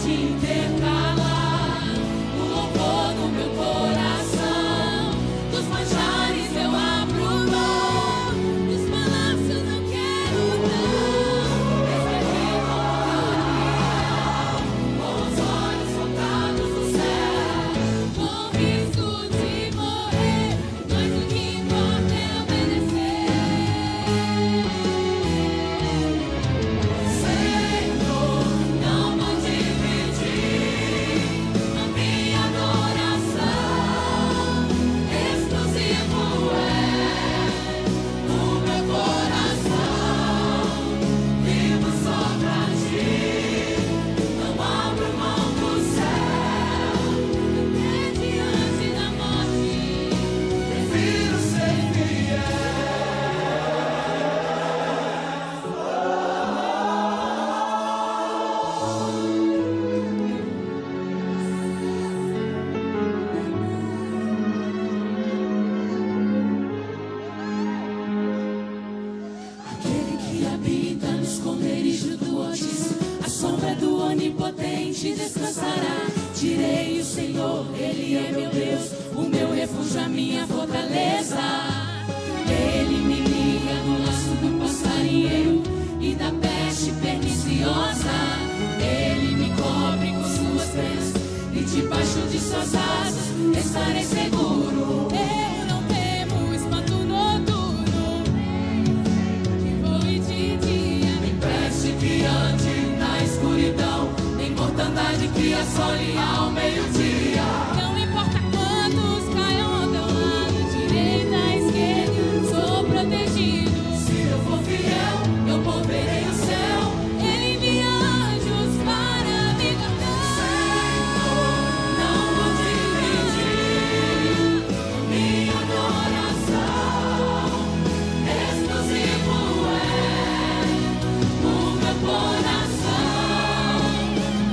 pode intercalar o louvor no meu coração. Dos manjares eu abro mão, dos palácios não quero não. Com os olhos focados no céu, com risco de morrer, mas o que importa é obedecer. Senhor, não vou dividir a minha adoração. Exclusivo é o meu coração. Vivo só pra ti, não abro mão do céu. Até diante da morte, prefiro ser fiel. Aquele que habita no esconderijo do Altíssimo, a sombra do Onipotente descansará. Direi o Senhor, Ele é meu Deus, o meu refúgio, a minha fortaleza. Ele me livra do laço do passarinheiro e da peste perniciosa. Ele me cobre com suas penas e debaixo de suas asas estarei seguro. Eu não temo espanto noturno, que voe de dia, nem peste que ande na escuridão, nem mortandade que assole ao meio-dia. Não importa quantos caiam ao teu lado, direita, esquerda, sou protegido. Se eu for fiel, eu moverei o céu. Ele envia anjos para me guardar. Senhor, não vou dividir minha adoração. Exclusivo é o meu coração.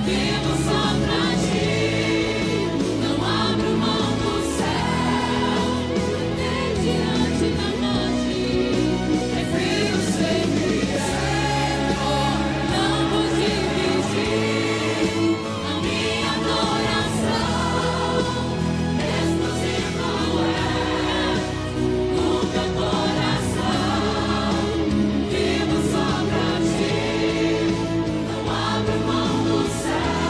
Vivo só pra ti, não abro mão do céu. Até diante da morte, prefiro ser fiel. Não vou dividir a minha adoração. Exclusivo é o meu coração. Vivo só pra ti, não abro mão do céu.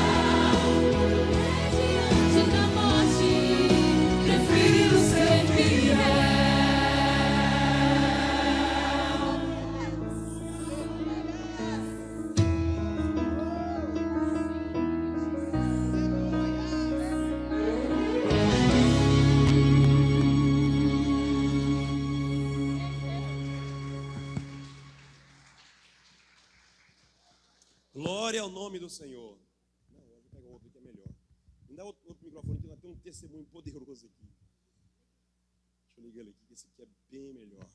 Diante da morte, prefiro ser fiel. Glória ao nome do Senhor. Não, eu vou pegar outro que é melhor. Me dá outro microfone que tem um testemunho poderoso aqui. Deixa eu ligar ele aqui, que esse aqui é bem melhor.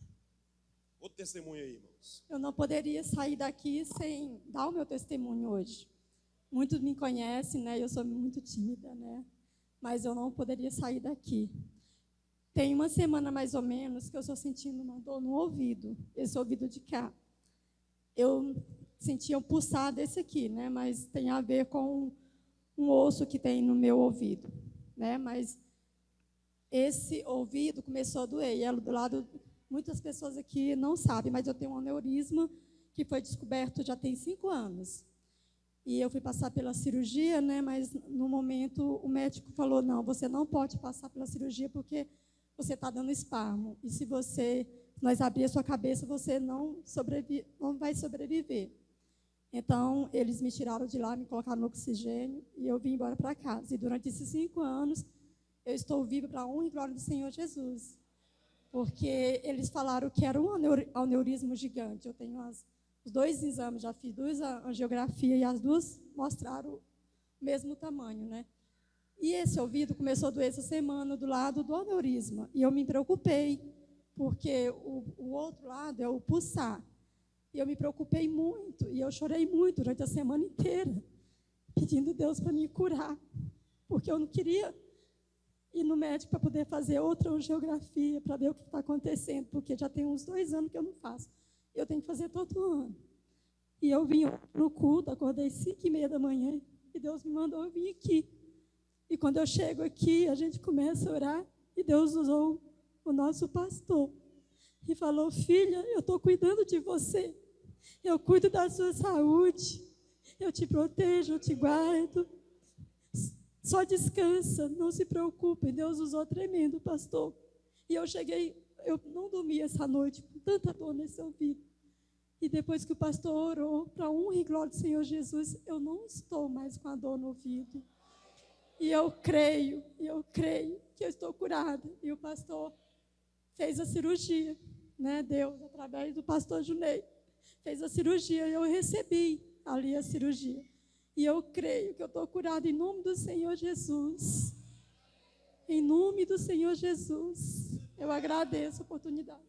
Outro testemunho aí, irmãos. Eu não poderia sair daqui sem dar o meu testemunho hoje. Muitos me conhecem, né? Eu sou muito tímida, né? Mas eu não poderia sair daqui. Tem uma semana mais ou menos que eu estou sentindo uma dor no ouvido, esse ouvido de cá. Eu sentia um pulsar desse aqui, né? Mas tem a ver com um osso que tem no meu ouvido, né? Mas esse ouvido começou a doer. E é do lado, muitas pessoas aqui não sabem, mas eu tenho um aneurisma que foi descoberto já tem 5 anos. E eu fui passar pela cirurgia, né? Mas no momento o médico falou: não, você não pode passar pela cirurgia porque você está dando espasmo. E se nós abrir a sua cabeça, você não vai sobreviver. Então, eles me tiraram de lá, me colocaram no oxigênio e eu vim embora para casa. E durante esses 5 anos, eu estou viva para a honra e glória do Senhor Jesus. Porque eles falaram que era um aneurisma gigante. Eu tenho os 2 exames, já fiz 2 angiografias e as 2 mostraram o mesmo tamanho, né? E esse ouvido começou a doer essa semana do lado do aneurisma. E eu me preocupei, porque o outro lado é o pulsar. E eu me preocupei muito, e eu chorei muito durante a semana inteira, pedindo a Deus para me curar, porque eu não queria ir no médico para poder fazer outra angiografia, para ver o que está acontecendo, porque já tem uns 2 anos que eu não faço. Eu tenho que fazer todo ano. E eu vim no culto, acordei 5h30 da manhã, E Deus me mandou vir aqui. E quando eu chego aqui, a gente começa a orar. E Deus usou o nosso pastor. E falou: filha, eu estou cuidando de você. Eu cuido da sua saúde. Eu te protejo, eu te guardo. Só descansa, não se preocupe. Deus usou tremendo, pastor. E eu cheguei, eu não dormi essa noite com tanta dor nesse ouvido. E depois que o pastor orou, para honra e glória do Senhor Jesus, eu não estou mais com a dor no ouvido. E eu creio que eu estou curada. E o pastor fez a cirurgia, né? Deus, através do pastor Junei, fez a cirurgia e eu recebi ali a cirurgia. E eu creio que eu estou curada em nome do Senhor Jesus. Em nome do Senhor Jesus. Eu agradeço a oportunidade.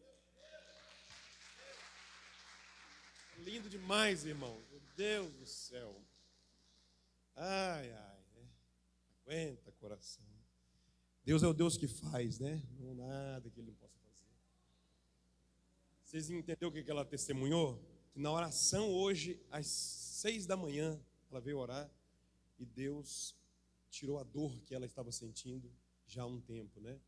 Lindo demais, irmão. Meu Deus do céu. Ai, ai. Aguenta, coração. Deus é o Deus que faz, né? Não há nada que Ele não possa fazer. Vocês entenderam o que ela testemunhou? Que na oração hoje, às 6 da manhã, ela veio orar e Deus tirou a dor que ela estava sentindo já há um tempo, né?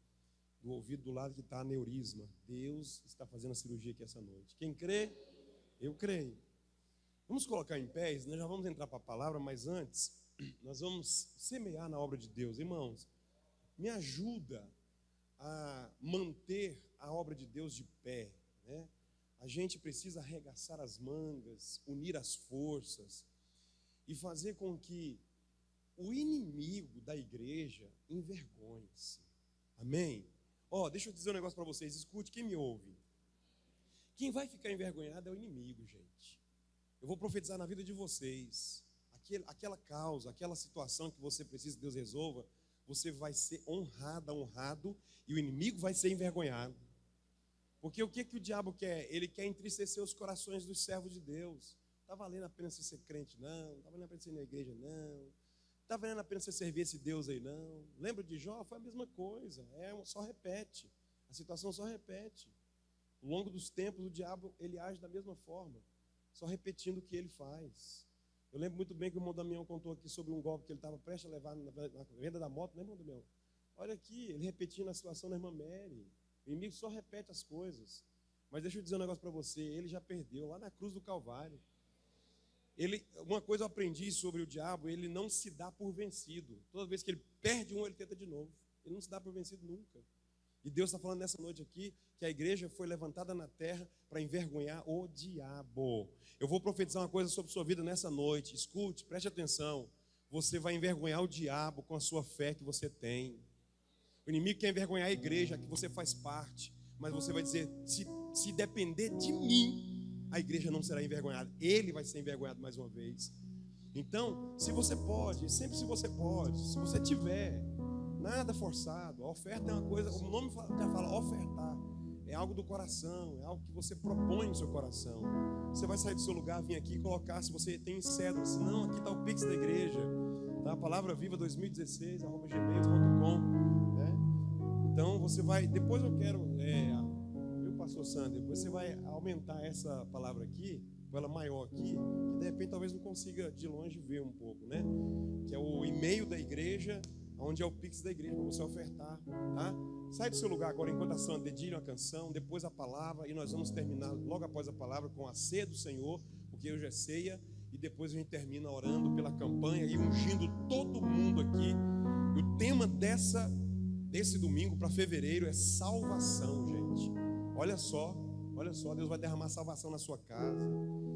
Do ouvido do lado que está aneurisma. Deus está fazendo a cirurgia aqui essa noite. Quem crê? Eu creio. Vamos colocar em pés, nós já vamos entrar para a palavra, mas antes, nós vamos semear na obra de Deus. Irmãos, me ajuda a manter a obra de Deus de pé, né? A gente precisa arregaçar as mangas, unir as forças e fazer com que o inimigo da igreja envergonhe-se. Amém? Deixa eu dizer um negócio para vocês, escute, quem me ouve. Quem vai ficar envergonhado é o inimigo, gente. Eu vou profetizar na vida de vocês. Aquela causa, aquela situação que você precisa que Deus resolva, você vai ser honrado, e o inimigo vai ser envergonhado. Porque o que o diabo quer? Ele quer entristecer os corações dos servos de Deus. Está valendo a pena você ser crente? Não. Está valendo a pena você ir na igreja? Não. Está valendo a pena você servir esse Deus aí? Não. Lembra de Jó? Foi a mesma coisa. Só repete. A situação só repete. Ao longo dos tempos, o diabo, ele age da mesma forma, só repetindo o que ele faz. Eu lembro muito bem que o irmão Damião contou aqui sobre um golpe que ele estava prestes a levar na venda da moto, né, irmão Damião? Olha aqui, ele repetindo a situação da irmã Mary. O inimigo só repete as coisas. Mas deixa eu dizer um negócio para você, ele já perdeu lá na cruz do Calvário. Uma coisa eu aprendi sobre o diabo, ele não se dá por vencido. Toda vez que ele perde um, ele tenta de novo. Ele não se dá por vencido nunca. E Deus está falando nessa noite aqui que a igreja foi levantada na terra para envergonhar o diabo. Eu vou profetizar uma coisa sobre sua vida nessa noite. Escute, preste atenção. Você vai envergonhar o diabo com a sua fé que você tem. O inimigo quer envergonhar a igreja que você faz parte. Mas você vai dizer, se depender de mim, a igreja não será envergonhada. Ele vai ser envergonhado mais uma vez. Então, se você pode, sempre se você pode, se você tiver, nada forçado. A oferta é uma coisa, o nome já fala ofertar. É algo do coração, é algo que você propõe no seu coração. Você vai sair do seu lugar, vir aqui e colocar, se você tem cédula, se não, aqui está o Pix da igreja, tá? Palavra Viva 2016, @gmail.com, né? Então você vai, depois eu quero, viu, pastor Sandro, depois você vai aumentar essa palavra aqui, com ela maior aqui, que de repente talvez não consiga de longe ver um pouco, né? Que é o e-mail da igreja, onde é o Pix da igreja para você ofertar, tá? Sai do seu lugar agora enquanto a Sandra dedilha uma canção, depois a palavra, e nós vamos terminar logo após a palavra com a ceia do Senhor, porque hoje é ceia, e depois a gente termina orando pela campanha e ungindo todo mundo aqui. E o tema desse domingo para fevereiro é salvação, gente. Olha só, Deus vai derramar salvação na sua casa,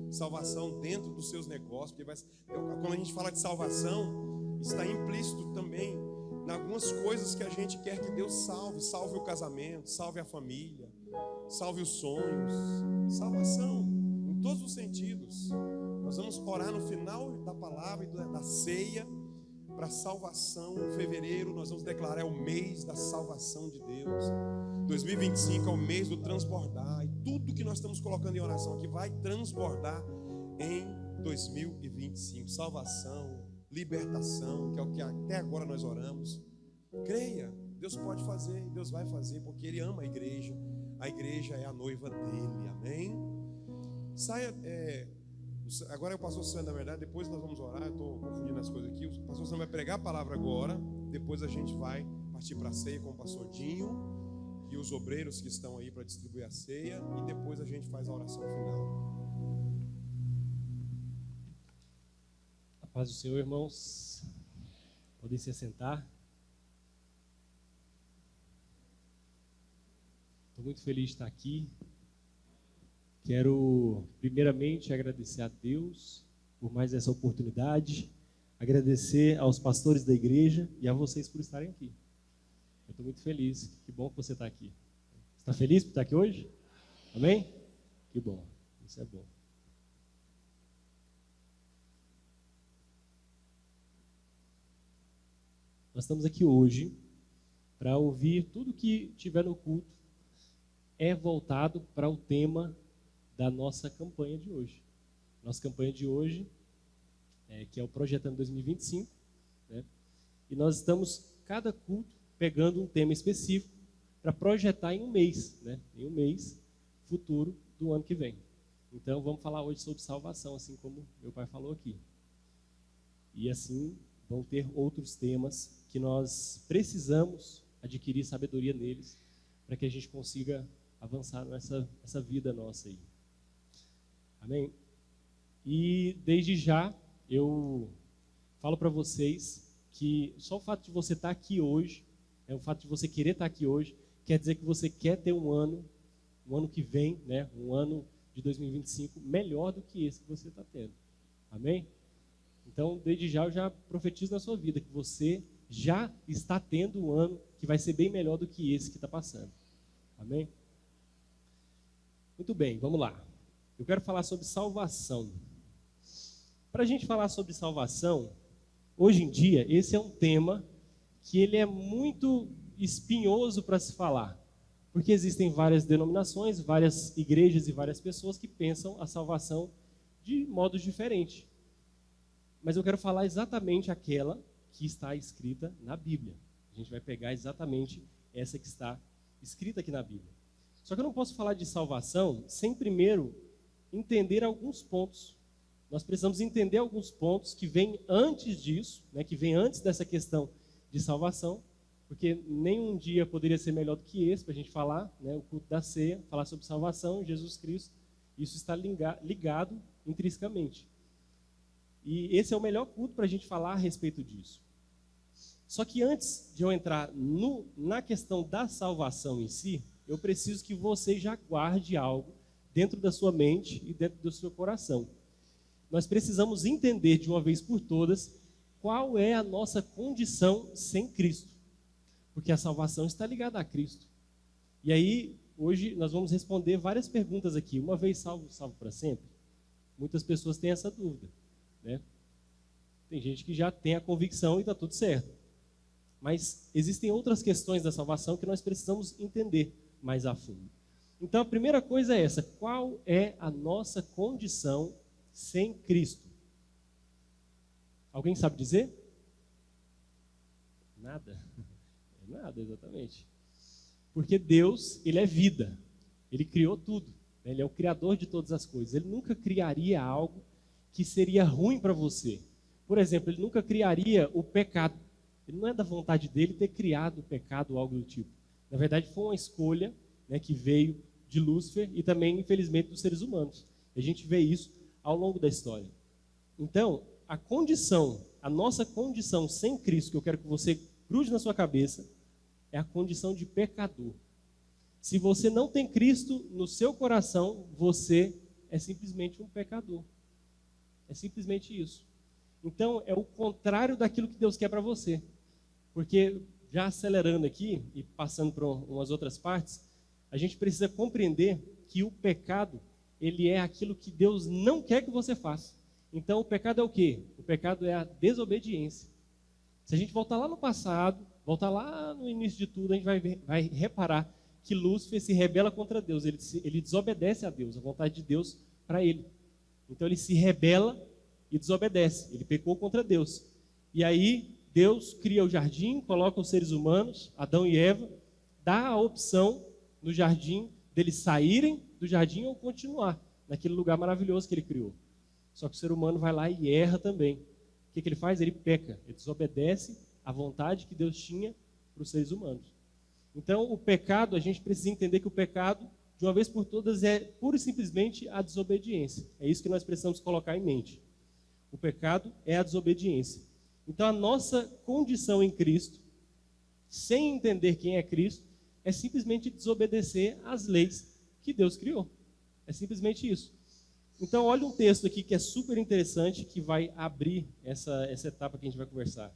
salvação dentro dos seus negócios, porque quando a gente fala de salvação, está implícito também em algumas coisas que a gente quer que Deus salve o casamento, salve a família, salve os sonhos, salvação em todos os sentidos. Nós vamos orar no final da palavra e da ceia para salvação. Em fevereiro nós vamos declarar o mês da salvação de Deus. 2025 é o mês do transbordar, e tudo que nós estamos colocando em oração aqui vai transbordar em 2025. Salvação, libertação, que é o que até agora nós oramos. Creia, Deus pode fazer, Deus vai fazer, porque Ele ama a igreja é a noiva dele, amém? Saia Agora é o pastor Sandro, na verdade, depois nós vamos orar, eu estou confundindo as coisas aqui. O pastor Sandro vai pregar a palavra agora, depois a gente vai partir para a ceia com o pastor Dinho e os obreiros que estão aí para distribuir a ceia, e depois a gente faz a oração final. A paz do Senhor, irmãos. Podem se assentar. Estou muito feliz de estar aqui. Quero, primeiramente, agradecer a Deus por mais essa oportunidade, agradecer aos pastores da igreja e a vocês por estarem aqui. Eu estou muito feliz. Que bom que você está aqui. Você está feliz por estar aqui hoje? Amém? Que bom. Isso é bom. Nós estamos aqui hoje para ouvir tudo que tiver no culto é voltado para o tema da nossa campanha de hoje. Nossa campanha de hoje, que é o Projetando 2025, né? E nós estamos, cada culto, pegando um tema específico para projetar em um mês, né? Em um mês futuro do ano que vem. Então, vamos falar hoje sobre salvação, assim como meu pai falou aqui. E assim, vão ter outros temas que nós precisamos adquirir sabedoria neles para que a gente consiga avançar nessa vida nossa aí. Amém? E desde já, eu falo para vocês que só o fato de você estar aqui hoje, o fato de você querer estar aqui hoje, quer dizer que você quer ter um ano que vem, né, um ano de 2025 melhor do que esse que você está tendo. Amém? Então, desde já, eu já profetizo na sua vida que você já está tendo um ano que vai ser bem melhor do que esse que está passando. Amém? Muito bem, vamos lá. Eu quero falar sobre salvação. Para a gente falar sobre salvação, hoje em dia, esse é um tema que ele é muito espinhoso para se falar, porque existem várias denominações, várias igrejas e várias pessoas que pensam a salvação de modos diferentes. Mas eu quero falar exatamente aquela que está escrita na Bíblia. A gente vai pegar exatamente essa que está escrita aqui na Bíblia. Só que eu não posso falar de salvação sem primeiro entender alguns pontos. Nós precisamos entender alguns pontos que vêm antes disso, né, que vêm antes dessa questão de salvação, porque nenhum dia poderia ser melhor do que esse para a gente falar, né, o culto da ceia, falar sobre salvação, Jesus Cristo. Isso está ligado intrinsecamente. E esse é o melhor culto para a gente falar a respeito disso. Só que antes de eu entrar na questão da salvação em si, eu preciso que você já guarde algo dentro da sua mente e dentro do seu coração. Nós precisamos entender de uma vez por todas qual é a nossa condição sem Cristo. Porque a salvação está ligada a Cristo. E aí, hoje, nós vamos responder várias perguntas aqui. Uma vez salvo, salvo para sempre? Muitas pessoas têm essa dúvida, né? Tem gente que já tem a convicção e está tudo certo. Mas existem outras questões da salvação que nós precisamos entender mais a fundo. Então, a primeira coisa é essa: qual é a nossa condição sem Cristo? Alguém sabe dizer? Nada. Nada, exatamente. Porque Deus, Ele é vida. Ele criou tudo. Ele é o criador de todas as coisas. Ele nunca criaria algo que seria ruim para você. Por exemplo, Ele nunca criaria o pecado. Ele não é da vontade dele ter criado o pecado ou algo do tipo. Na verdade, foi uma escolha, né, que veio de Lúcifer e também, infelizmente, dos seres humanos. A gente vê isso ao longo da história. Então, a nossa condição sem Cristo, que eu quero que você grude na sua cabeça, é a condição de pecador. Se você não tem Cristo no seu coração, você é simplesmente um pecador. É simplesmente isso. Então, é o contrário daquilo que Deus quer para você. Porque, já acelerando aqui e passando para umas outras partes, a gente precisa compreender que o pecado, ele é aquilo que Deus não quer que você faça. Então, o pecado é o quê? O pecado é a desobediência. Se a gente voltar lá no passado, voltar lá no início de tudo, a gente vai reparar que Lúcifer se rebela contra Deus. Ele desobedece a Deus, a vontade de Deus para ele. Então, ele se rebela e desobedece. Ele pecou contra Deus. E aí, Deus cria o jardim, coloca os seres humanos, Adão e Eva, dá a opção no jardim deles saírem do jardim ou continuar naquele lugar maravilhoso que ele criou. Só que o ser humano vai lá e erra também. O que ele faz? Ele peca, ele desobedece à vontade que Deus tinha para os seres humanos. Então, o pecado, a gente precisa entender que o pecado, de uma vez por todas, é pura e simplesmente a desobediência. É isso que nós precisamos colocar em mente. O pecado é a desobediência. Então, a nossa condição em Cristo, sem entender quem é Cristo, é simplesmente desobedecer às leis que Deus criou. É simplesmente isso. Então, olha um texto aqui que é super interessante, que vai abrir essa etapa que a gente vai conversar.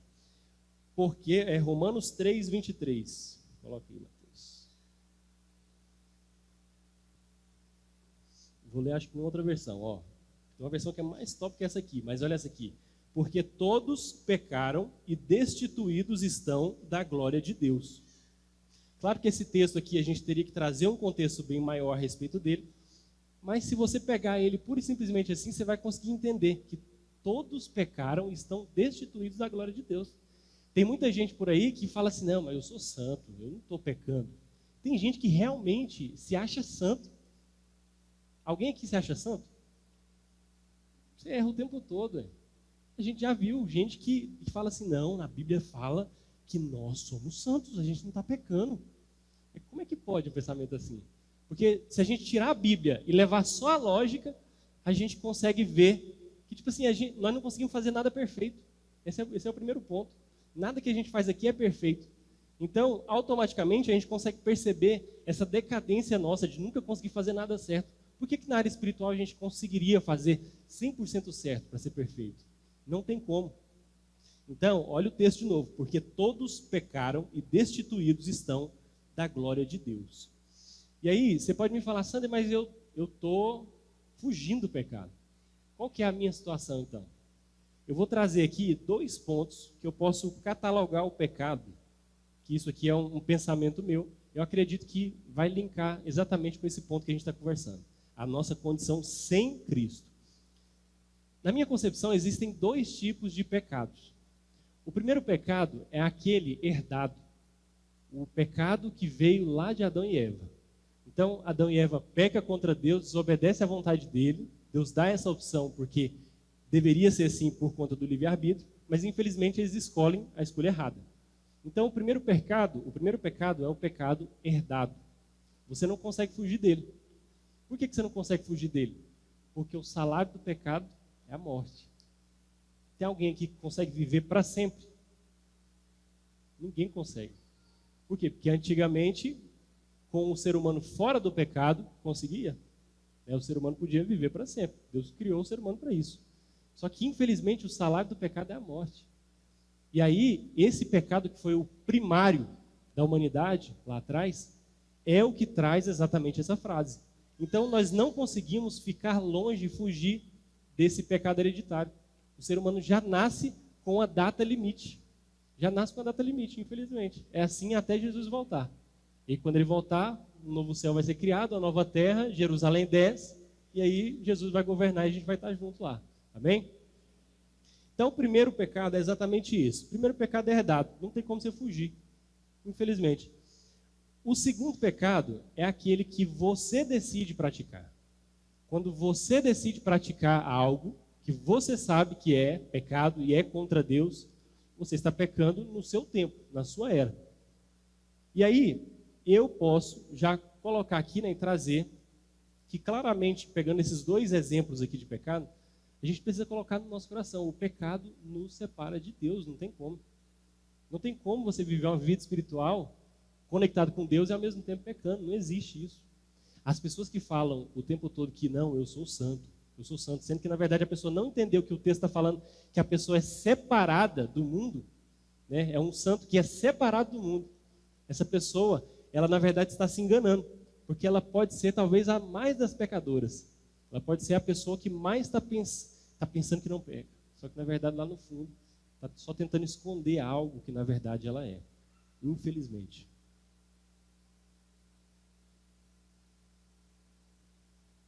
Porque é Romanos 3, 23. Coloca aí, Mateus. Vou ler, acho que em outra versão. Ó. Tem uma versão que é mais top que essa aqui, mas olha essa aqui. Porque todos pecaram e destituídos estão da glória de Deus. Claro que esse texto aqui a gente teria que trazer um contexto bem maior a respeito dele, mas se você pegar ele pura e simplesmente assim, você vai conseguir entender que todos pecaram e estão destituídos da glória de Deus. Tem muita gente por aí que fala assim, não, mas eu sou santo, eu não estou pecando. Tem gente que realmente se acha santo. Alguém aqui se acha santo? Você erra o tempo todo. A gente já viu gente que fala assim, não, na Bíblia fala que nós somos santos, a gente não está pecando. Como é que pode um pensamento assim? Porque se a gente tirar a Bíblia e levar só a lógica, a gente consegue ver que, tipo assim, nós não conseguimos fazer nada perfeito. Esse é o primeiro ponto. Nada que a gente faz aqui é perfeito. Então, automaticamente, a gente consegue perceber essa decadência nossa de nunca conseguir fazer nada certo. Por que na área espiritual a gente conseguiria fazer 100% certo para ser perfeito? Não tem como. Então, olha o texto de novo. Porque todos pecaram e destituídos estão da glória de Deus. E aí, você pode me falar, Sandra, mas eu estou fugindo do pecado. Qual que é a minha situação, então? Eu vou trazer aqui 2 pontos que eu posso catalogar o pecado, que isso aqui é um pensamento meu. Eu acredito que vai linkar exatamente com esse ponto que a gente está conversando. A nossa condição sem Cristo. Na minha concepção, existem 2 tipos de pecados. O primeiro pecado é aquele herdado. O pecado que veio lá de Adão e Eva. Então, Adão e Eva pecam contra Deus, desobedecem à vontade dele. Deus dá essa opção porque deveria ser assim por conta do livre-arbítrio, mas infelizmente eles escolhem a escolha errada. Então, o primeiro pecado é o pecado herdado. Você não consegue fugir dele. Por que você não consegue fugir dele? Porque o salário do pecado é a morte. Tem alguém aqui que consegue viver para sempre? Ninguém consegue. Por quê? Porque antigamente, com o ser humano fora do pecado, conseguia. O ser humano podia viver para sempre. Deus criou o ser humano para isso. Só que, infelizmente, o salário do pecado é a morte. E aí, esse pecado que foi o primário da humanidade, lá atrás, é o que traz exatamente essa frase. Então, nós não conseguimos ficar longe e fugir desse pecado hereditário. O ser humano já nasce com a data limite. Já nasce com a data limite, infelizmente. É assim até Jesus voltar. E quando ele voltar, um novo céu vai ser criado, a nova terra, Jerusalém desce, e aí Jesus vai governar e a gente vai estar junto lá. Amém? Então, o primeiro pecado é exatamente isso. O primeiro pecado é herdado. Não tem como você fugir, infelizmente. O segundo pecado é aquele que você decide praticar. Quando você decide praticar algo que você sabe que é pecado e é contra Deus, você está pecando no seu tempo, na sua era. E aí, eu posso já colocar aqui, né, e trazer que claramente, pegando esses 2 exemplos aqui de pecado, a gente precisa colocar no nosso coração, o pecado nos separa de Deus, não tem como. Não tem como você viver uma vida espiritual conectado com Deus e ao mesmo tempo pecando, não existe isso. As pessoas que falam o tempo todo que não, eu sou santo, sendo que na verdade a pessoa não entendeu que o texto está falando que a pessoa é separada do mundo, né? É um santo que é separado do mundo. Essa pessoa, ela na verdade está se enganando, porque ela pode ser talvez a mais das pecadoras. Ela pode ser a pessoa que mais está pensando que não peca. Só que, na verdade, lá no fundo, está só tentando esconder algo que, na verdade, ela é. Infelizmente.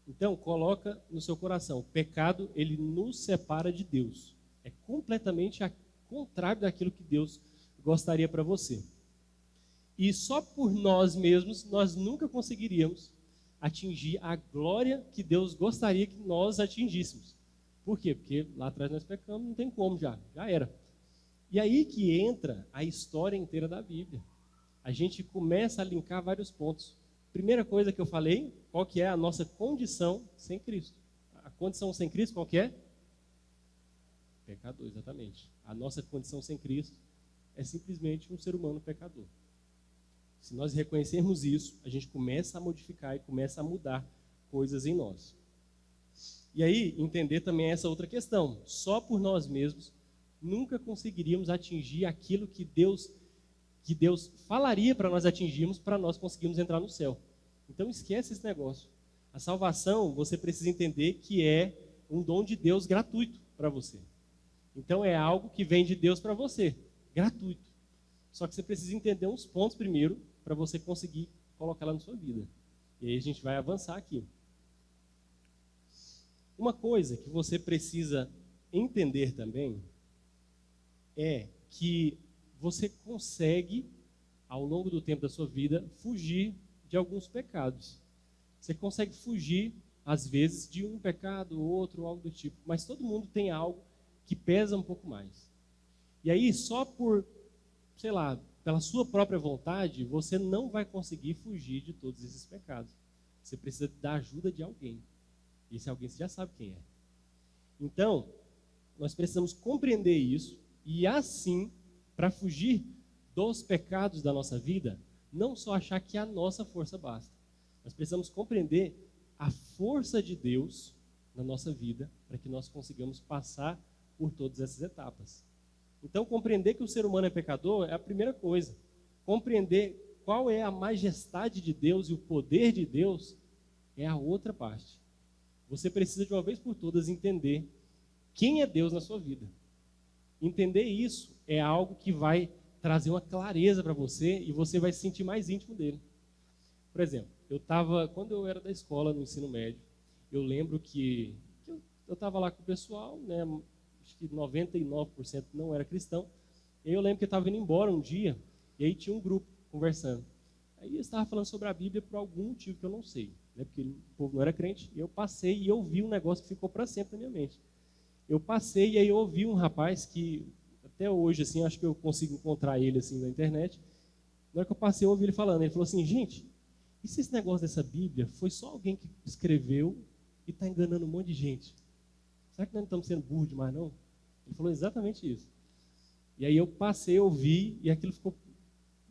Então, coloca no seu coração. O pecado, ele nos separa de Deus. É completamente ao contrário daquilo que Deus gostaria para você. E só por nós mesmos, nós nunca conseguiríamos atingir a glória que Deus gostaria que nós atingíssemos. Por quê? Porque lá atrás nós pecamos, não tem como já era. E aí que entra a história inteira da Bíblia. A gente começa a linkar vários pontos. Primeira coisa que eu falei, qual que é a nossa condição sem Cristo? A condição sem Cristo, qual que é? Pecador, exatamente. A nossa condição sem Cristo é simplesmente um ser humano pecador. Se nós reconhecermos isso, a gente começa a modificar e começa a mudar coisas em nós. E aí, entender também essa outra questão. Só por nós mesmos, nunca conseguiríamos atingir aquilo que Deus falaria para nós atingirmos, para nós conseguirmos entrar no céu. Então, esquece esse negócio. A salvação, você precisa entender que é um dom de Deus gratuito para você. Então, é algo que vem de Deus para você, gratuito. Só que você precisa entender uns pontos primeiro, para você conseguir colocar lá na sua vida. E aí a gente vai avançar aqui. Uma coisa que você precisa entender também é que você consegue, ao longo do tempo da sua vida, fugir de alguns pecados. Você consegue fugir, às vezes, de um pecado, outro, algo do tipo. Mas todo mundo tem algo que pesa um pouco mais. E aí, só por, sei lá, pela sua própria vontade, você não vai conseguir fugir de todos esses pecados. Você precisa da ajuda de alguém. E esse alguém você já sabe quem é. Então, nós precisamos compreender isso e assim, para fugir dos pecados da nossa vida, não só achar que a nossa força basta. Nós precisamos compreender a força de Deus na nossa vida para que nós consigamos passar por todas essas etapas. Então, compreender que o ser humano é pecador é a primeira coisa. Compreender qual é a majestade de Deus e o poder de Deus é a outra parte. Você precisa, de uma vez por todas, entender quem é Deus na sua vida. Entender isso é algo que vai trazer uma clareza para você e você vai se sentir mais íntimo dele. Por exemplo, quando eu era da escola, no ensino médio, eu lembro que eu estava lá com o pessoal, né? Acho que 99% não era cristão. E aí eu lembro que eu estava indo embora um dia, e aí tinha um grupo conversando. Aí eu estava falando sobre a Bíblia por algum motivo que eu não sei, né? Porque o povo não era crente, e eu passei e ouvi um negócio que ficou para sempre na minha mente. Eu passei e aí eu ouvi um rapaz que, até hoje, assim, acho que eu consigo encontrar ele assim na internet. Na hora que eu passei, eu ouvi ele falando. Ele falou assim: gente, e se esse negócio dessa Bíblia foi só alguém que escreveu e está enganando um monte de gente? Será que nós não estamos sendo burros demais, não? Ele falou exatamente isso. E aí eu passei, ouvi, e aquilo ficou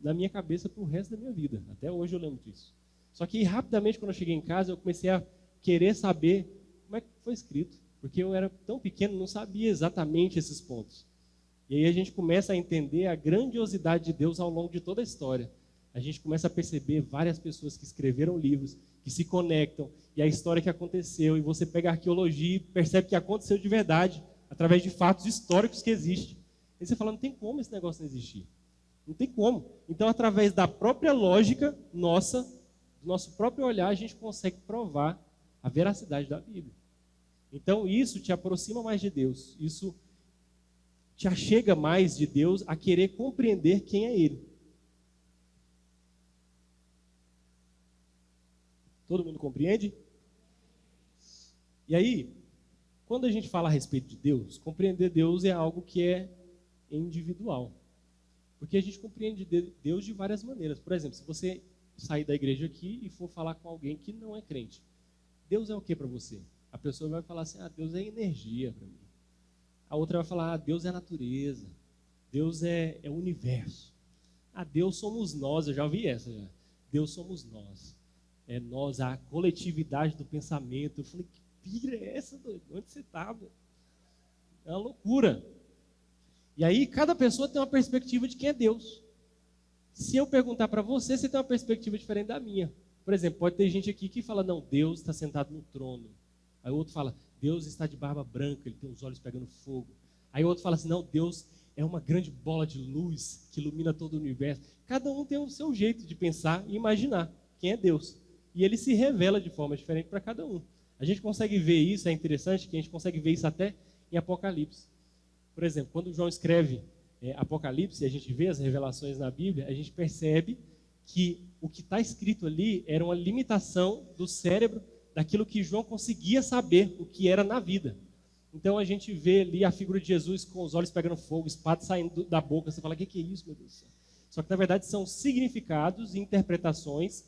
na minha cabeça para o resto da minha vida. Até hoje eu lembro disso. Só que rapidamente, quando eu cheguei em casa, eu comecei a querer saber como é que foi escrito. Porque eu era tão pequeno, não sabia exatamente esses pontos. E aí a gente começa a entender a grandiosidade de Deus ao longo de toda a história. A gente começa a perceber várias pessoas que escreveram livros, que se conectam, e a história que aconteceu, e você pega a arqueologia e percebe que aconteceu de verdade, através de fatos históricos que existem. E você fala, não tem como esse negócio não existir. Não tem como. Então, através da própria lógica nossa, do nosso próprio olhar, a gente consegue provar a veracidade da Bíblia. Então, isso te aproxima mais de Deus. Isso te achega mais de Deus a querer compreender quem é Ele. Todo mundo compreende? E aí, quando a gente fala a respeito de Deus, compreender Deus é algo que é individual. Porque a gente compreende Deus de várias maneiras. Por exemplo, se você sair da igreja aqui e for falar com alguém que não é crente, Deus é o que para você? A pessoa vai falar assim, Deus é energia para mim. A outra vai falar, Deus é natureza. Deus é o universo. Deus somos nós, eu já ouvi essa já. Deus somos nós. É nós, a coletividade do pensamento. Eu falei, que pira é essa, doido? Onde você está? É uma loucura. E aí, cada pessoa tem uma perspectiva de quem é Deus. Se eu perguntar para você, você tem uma perspectiva diferente da minha. Por exemplo, pode ter gente aqui que fala, não, Deus está sentado no trono. Aí o outro fala, Deus está de barba branca, ele tem os olhos pegando fogo. Aí o outro fala assim, não, Deus é uma grande bola de luz que ilumina todo o universo. Cada um tem o seu jeito de pensar e imaginar quem é Deus. E ele se revela de forma diferente para cada um. A gente consegue ver isso, é interessante que a gente consegue ver isso até em Apocalipse. Por exemplo, quando João escreve Apocalipse e a gente vê as revelações na Bíblia, a gente percebe que o que está escrito ali era uma limitação do cérebro daquilo que João conseguia saber o que era na vida. Então a gente vê ali a figura de Jesus com os olhos pegando fogo, espada saindo da boca. Você fala, o que é isso, meu Deus do céu? Só que na verdade são significados e interpretações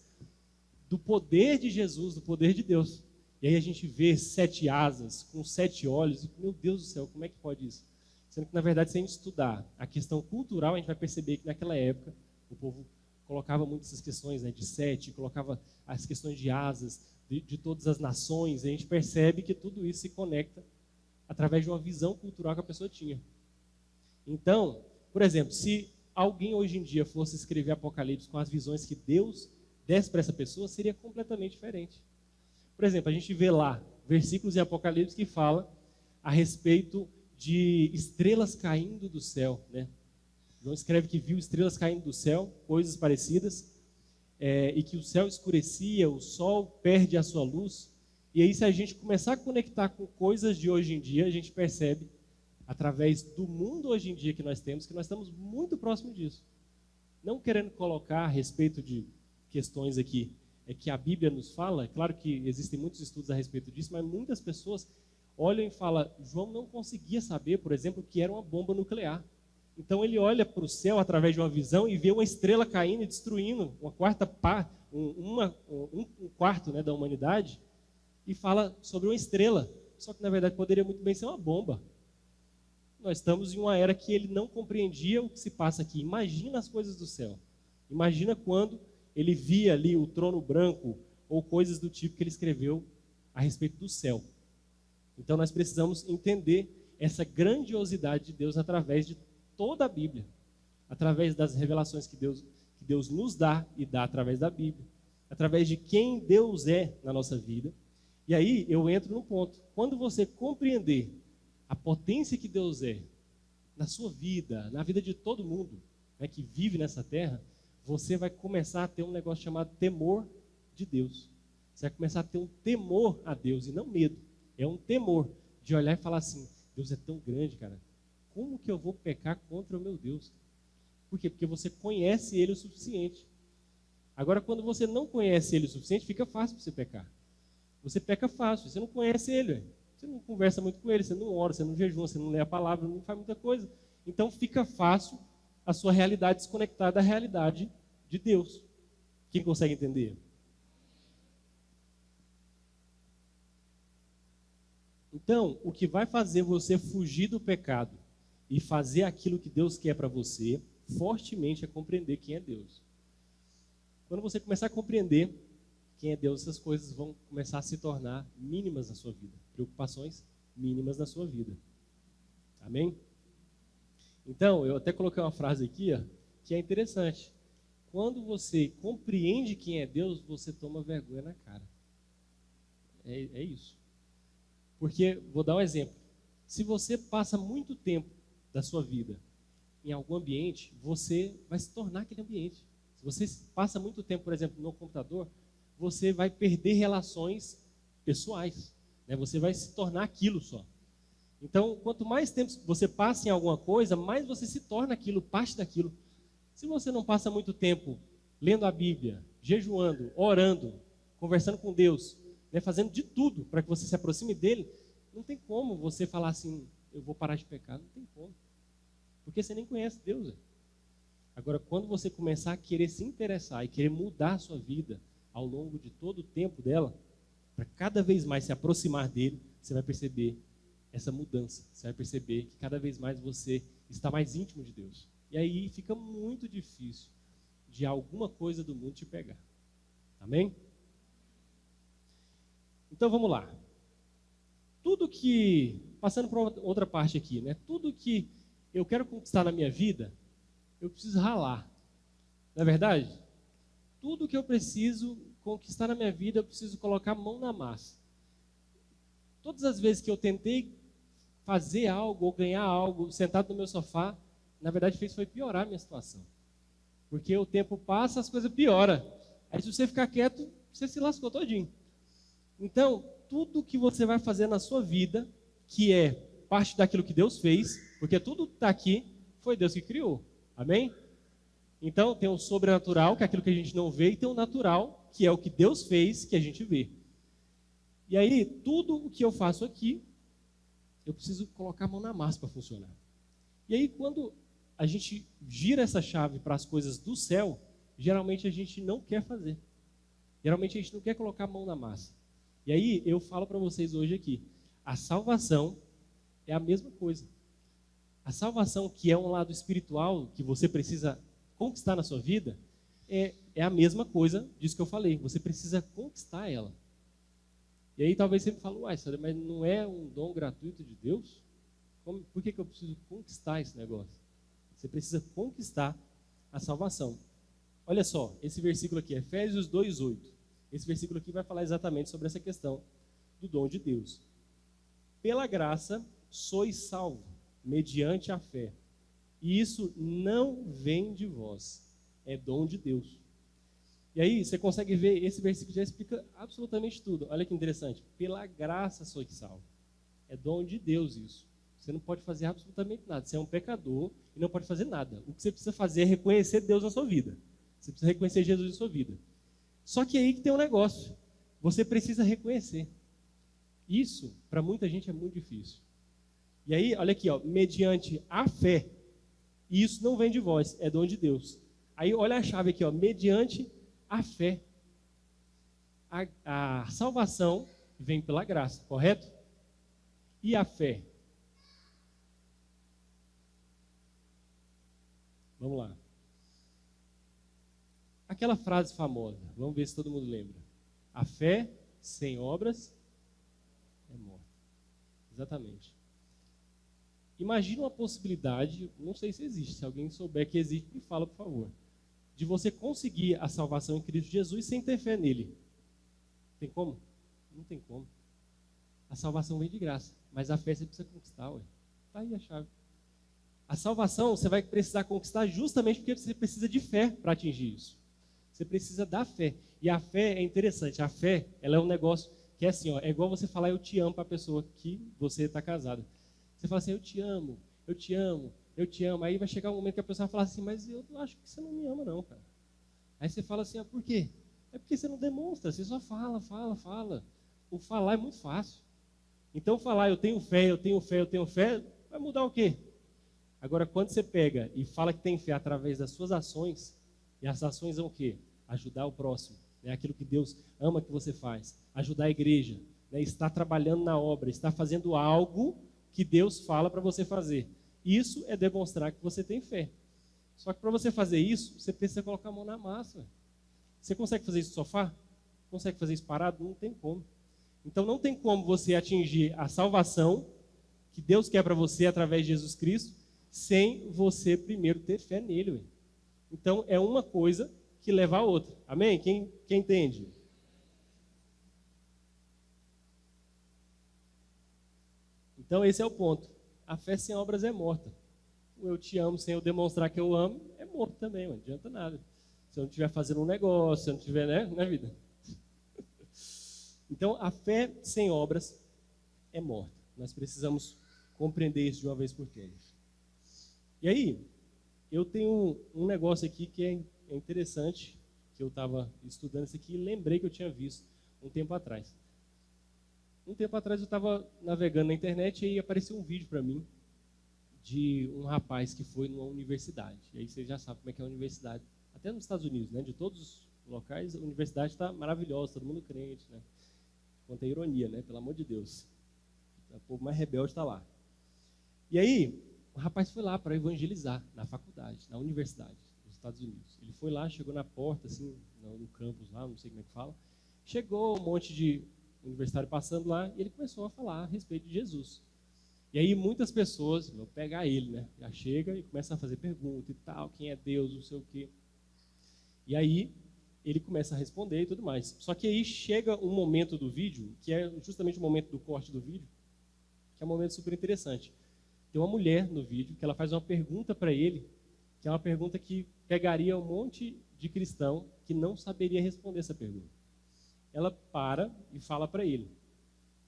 do poder de Jesus, do poder de Deus. E aí a gente vê 7 asas, com 7 olhos, e meu Deus do céu, como é que pode isso? Sendo que na verdade, se a gente estudar a questão cultural, a gente vai perceber que naquela época o povo colocava muitas essas questões, né, de 7, colocava as questões de asas, de todas as nações, e a gente percebe que tudo isso se conecta através de uma visão cultural que a pessoa tinha. Então, por exemplo, se alguém hoje em dia fosse escrever Apocalipse com as visões que Deus desse para essa pessoa, seria completamente diferente. Por exemplo, a gente vê lá versículos em Apocalipse que fala a respeito de estrelas caindo do céu, né? João escreve que viu estrelas caindo do céu, coisas parecidas, e que o céu escurecia, o sol perde a sua luz. E aí, se a gente começar a conectar com coisas de hoje em dia, a gente percebe, através do mundo hoje em dia que nós temos, que nós estamos muito próximo disso. Não querendo colocar a respeito de questões aqui, é que a Bíblia nos fala, é claro que existem muitos estudos a respeito disso, mas muitas pessoas olham e falam, João não conseguia saber, por exemplo, o que era uma bomba nuclear. Então ele olha para o céu através de uma visão e vê uma estrela caindo e destruindo um quarto, né, da humanidade, e fala sobre uma estrela. Só que na verdade poderia muito bem ser uma bomba. Nós estamos em uma era que ele não compreendia o que se passa aqui. Imagina as coisas do céu. Imagina quando ele via ali o trono branco ou coisas do tipo que ele escreveu a respeito do céu. Então nós precisamos entender essa grandiosidade de Deus através de toda a Bíblia, através das revelações que Deus nos dá e dá através da Bíblia, através de quem Deus é na nossa vida. E aí eu entro no ponto. Quando você compreender a potência que Deus é na sua vida, na vida de todo mundo, né, que vive nessa terra, você vai começar a ter um negócio chamado temor de Deus. Você vai começar a ter um temor a Deus e não medo. É um temor de olhar e falar assim, Deus é tão grande, cara. Como que eu vou pecar contra o meu Deus? Por quê? Porque você conhece Ele o suficiente. Agora, quando você não conhece Ele o suficiente, fica fácil para você pecar. Você peca fácil, você não conhece Ele. Véio. Você não conversa muito com Ele, você não ora, você não jejua, você não lê a palavra, não faz muita coisa. Então fica fácil a sua realidade desconectar da realidade de Deus. Quem consegue entender? Então, o que vai fazer você fugir do pecado e fazer aquilo que Deus quer para você, fortemente é compreender quem é Deus. Quando você começar a compreender quem é Deus, essas coisas vão começar a se tornar mínimas na sua vida. Preocupações mínimas na sua vida. Amém? Então, eu até coloquei uma frase aqui, ó, que é interessante. Quando você compreende quem é Deus, você toma vergonha na cara. É isso. Porque, vou dar um exemplo. Se você passa muito tempo da sua vida em algum ambiente, você vai se tornar aquele ambiente. Se você passa muito tempo, por exemplo, no computador, você vai perder relações pessoais. Né? Você vai se tornar aquilo só. Então, quanto mais tempo você passa em alguma coisa, mais você se torna aquilo, parte daquilo. Se você não passa muito tempo lendo a Bíblia, jejuando, orando, conversando com Deus, né, fazendo de tudo para que você se aproxime dele, não tem como você falar assim, eu vou parar de pecar, não tem como. Porque você nem conhece Deus. Né? Agora, quando você começar a querer se interessar e querer mudar a sua vida ao longo de todo o tempo dela, para cada vez mais se aproximar dele, você vai perceber essa mudança. Você vai perceber que cada vez mais você está mais íntimo de Deus. E aí fica muito difícil de alguma coisa do mundo te pegar. Amém? Então vamos lá. Tudo que, passando para outra parte aqui, né? Tudo que eu quero conquistar na minha vida, eu preciso ralar. Não é verdade? Tudo que eu preciso conquistar na minha vida, eu preciso colocar a mão na massa. Todas as vezes que eu tentei fazer algo ou ganhar algo sentado no meu sofá, na verdade fez foi piorar a minha situação. Porque o tempo passa, as coisas pioram. Aí se você ficar quieto, você se lascou todinho. Então, tudo que você vai fazer na sua vida, que é parte daquilo que Deus fez, porque tudo que está aqui foi Deus que criou. Amém? Então, tem o sobrenatural, que é aquilo que a gente não vê, e tem o natural, que é o que Deus fez, que a gente vê. E aí, tudo o que eu faço aqui eu preciso colocar a mão na massa para funcionar. E aí, quando a gente gira essa chave para as coisas do céu, geralmente a gente não quer fazer. Geralmente a gente não quer colocar a mão na massa. E aí, eu falo para vocês hoje aqui, a salvação é a mesma coisa. A salvação, que é um lado espiritual, que você precisa conquistar na sua vida, é a mesma coisa disso que eu falei. Você precisa conquistar ela. E aí talvez você me fale, uai, Sandra, mas não é um dom gratuito de Deus? Por que eu preciso conquistar esse negócio? Você precisa conquistar a salvação. Olha só, esse versículo aqui, Efésios 2:8. Esse versículo aqui vai falar exatamente sobre essa questão do dom de Deus. Pela graça sois salvos, mediante a fé. E isso não vem de vós, é dom de Deus. E aí você consegue ver, esse versículo já explica absolutamente tudo. Olha que interessante. Pela graça sois salvos. É dom de Deus isso. Você não pode fazer absolutamente nada. Você é um pecador e não pode fazer nada. O que você precisa fazer é reconhecer Deus na sua vida. Você precisa reconhecer Jesus na sua vida. Só que aí que tem um negócio. Você precisa reconhecer. Isso, para muita gente, é muito difícil. E aí, olha aqui, ó, mediante a fé. E isso não vem de vós, é dom de Deus. Aí, olha a chave aqui, ó, mediante a fé. A salvação vem pela graça, correto? E a fé? Vamos lá. Aquela frase famosa, vamos ver se todo mundo lembra. A fé sem obras é morta. Exatamente. Imagina uma possibilidade, não sei se existe, se alguém souber que existe, me fala, por favor, de você conseguir a salvação em Cristo Jesus sem ter fé nele. Tem como? Não tem como. A salvação vem de graça, mas a fé você precisa conquistar, ué. Está aí a chave. A salvação você vai precisar conquistar justamente porque você precisa de fé para atingir isso. Você precisa da fé. E a fé é interessante. A fé, ela é um negócio que é assim, ó, é igual você falar eu te amo para a pessoa que você está casado. Você fala assim, eu te amo, eu te amo, eu te amo. Aí vai chegar um momento que a pessoa vai falar assim, mas eu acho que você não me ama não, cara. Aí você fala assim, por quê? É porque você não demonstra, você só fala. O falar é muito fácil. Então falar eu tenho fé, vai mudar o quê? Agora, quando você pega e fala que tem fé através das suas ações, e as ações são o quê? Ajudar o próximo. É aquilo que Deus ama que você faz. Ajudar a igreja. Né? Estar trabalhando na obra. Estar fazendo algo que Deus fala para você fazer. Isso é demonstrar que você tem fé. Só que para você fazer isso, você precisa colocar a mão na massa. Você consegue fazer isso no sofá? Consegue fazer isso parado? Não tem como. Então não tem como você atingir a salvação que Deus quer para você através de Jesus Cristo, sem você primeiro ter fé nele. Ué. Então é uma coisa que leva a outra. Amém? Quem entende? Então esse é o ponto. A fé sem obras é morta. O eu te amo sem eu demonstrar que eu amo é morto também, não adianta nada. Se eu não estiver fazendo um negócio, se eu não estiver, né, na vida. Então a fé sem obras é morta. Nós precisamos compreender isso de uma vez por todas. E aí, eu tenho um negócio aqui que é interessante, que eu estava estudando isso aqui e lembrei que eu tinha visto um tempo atrás. Um tempo atrás eu estava navegando na internet e aí apareceu um vídeo para mim de um rapaz que foi numa universidade. E aí você já sabe como é que é a universidade. Até nos Estados Unidos, né? De todos os locais, a universidade está maravilhosa, todo mundo crente, né? Quanto a ironia, né? Pelo amor de Deus. O povo mais rebelde está lá. E aí, o rapaz foi lá para evangelizar na faculdade, na universidade dos Estados Unidos. Ele foi lá, chegou na porta, assim, no campus lá, não sei como é que fala. Chegou um monte de universitário passando lá e ele começou a falar a respeito de Jesus. E aí muitas pessoas vão pegar ele, né? Já chega e começa a fazer pergunta e tal, quem é Deus, não sei o quê. E aí ele começa a responder e tudo mais. Só que aí chega um momento do vídeo, que é justamente o momento do corte do vídeo, que é um momento super interessante. Tem uma mulher no vídeo que ela faz uma pergunta para ele, que é uma pergunta que pegaria um monte de cristão que não saberia responder essa pergunta. Ela para e fala para ele.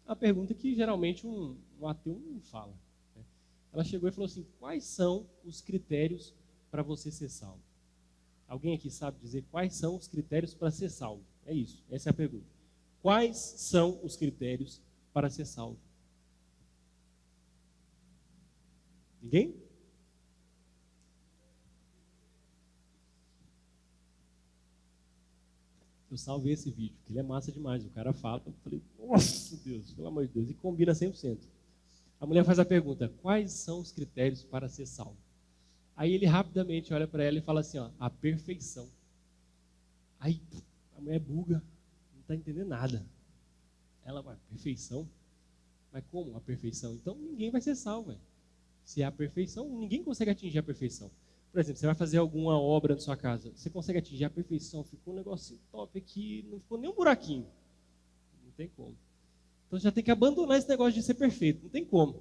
A pergunta que geralmente um ateu não fala. Né? Ela chegou e falou assim, quais são os critérios para você ser salvo? Alguém aqui sabe dizer quais são os critérios para ser salvo? É isso, essa é a pergunta. Quais são os critérios para ser salvo? Ninguém? Eu salvei esse vídeo, porque ele é massa demais. O cara fala, eu falei, nossa Deus, pelo amor de Deus, e combina 100%. A mulher faz a pergunta, quais são os critérios para ser salvo? Aí ele rapidamente olha para ela e fala assim, ó, a perfeição. Aí a mulher buga, não está entendendo nada. Ela vai, perfeição? Mas como a perfeição? Então ninguém vai ser salvo. Véio. Se é a perfeição, ninguém consegue atingir a perfeição. Por exemplo, você vai fazer alguma obra na sua casa, você consegue atingir a perfeição, ficou um negocinho top aqui, não ficou nem um buraquinho. Não tem como. Então você já tem que abandonar esse negócio de ser perfeito. Não tem como.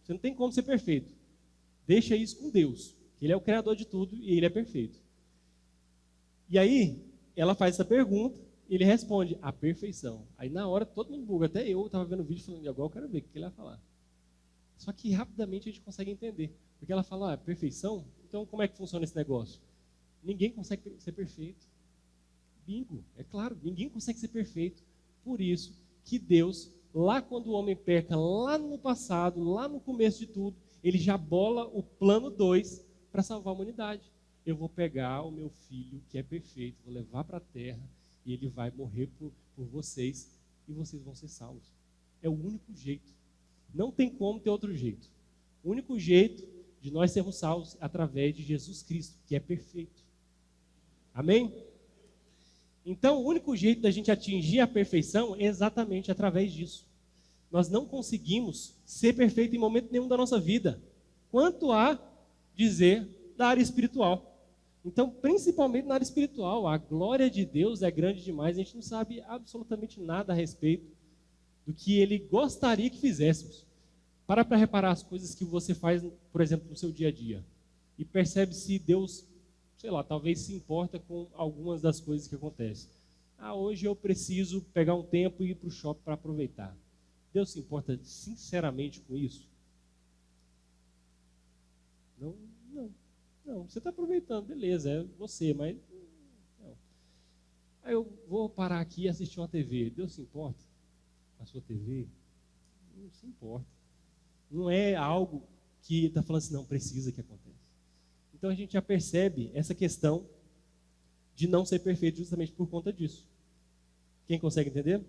Você não tem como ser perfeito. Deixa isso com Deus. Ele é o criador de tudo e ele é perfeito. E aí, ela faz essa pergunta e ele responde, a perfeição. Aí na hora todo mundo buga, até eu estava vendo o vídeo falando, agora eu quero ver o que ele vai falar. Só que rapidamente a gente consegue entender. Porque ela fala, perfeição? Então como é que funciona esse negócio? Ninguém consegue ser perfeito. Bingo, é claro, ninguém consegue ser perfeito. Por isso que Deus, lá quando o homem peca, lá no passado, lá no começo de tudo, ele já bola o plano 2 para salvar a humanidade. Eu vou pegar o meu filho, que é perfeito, vou levar para a terra, e ele vai morrer por vocês, e vocês vão ser salvos. É o único jeito. Não tem como ter outro jeito. O único jeito de nós sermos salvos é através de Jesus Cristo, que é perfeito. Amém? Então, o único jeito da gente atingir a perfeição é exatamente através disso. Nós não conseguimos ser perfeito em momento nenhum da nossa vida. Quanto a dizer da área espiritual. Então, principalmente na área espiritual, a glória de Deus é grande demais, a gente não sabe absolutamente nada a respeito do que Ele gostaria que fizéssemos. Para reparar as coisas que você faz, por exemplo, no seu dia a dia. E percebe se Deus, sei lá, talvez se importa com algumas das coisas que acontecem. Hoje eu preciso pegar um tempo e ir para o shopping para aproveitar. Deus se importa sinceramente com isso? Não, você está aproveitando, beleza, é você, mas não. Aí eu vou parar aqui e assistir uma TV. Deus se importa com a sua TV? Não se importa. Não é algo que está falando assim, não, precisa que aconteça. Então a gente já percebe essa questão de não ser perfeito justamente por conta disso. Quem consegue entender?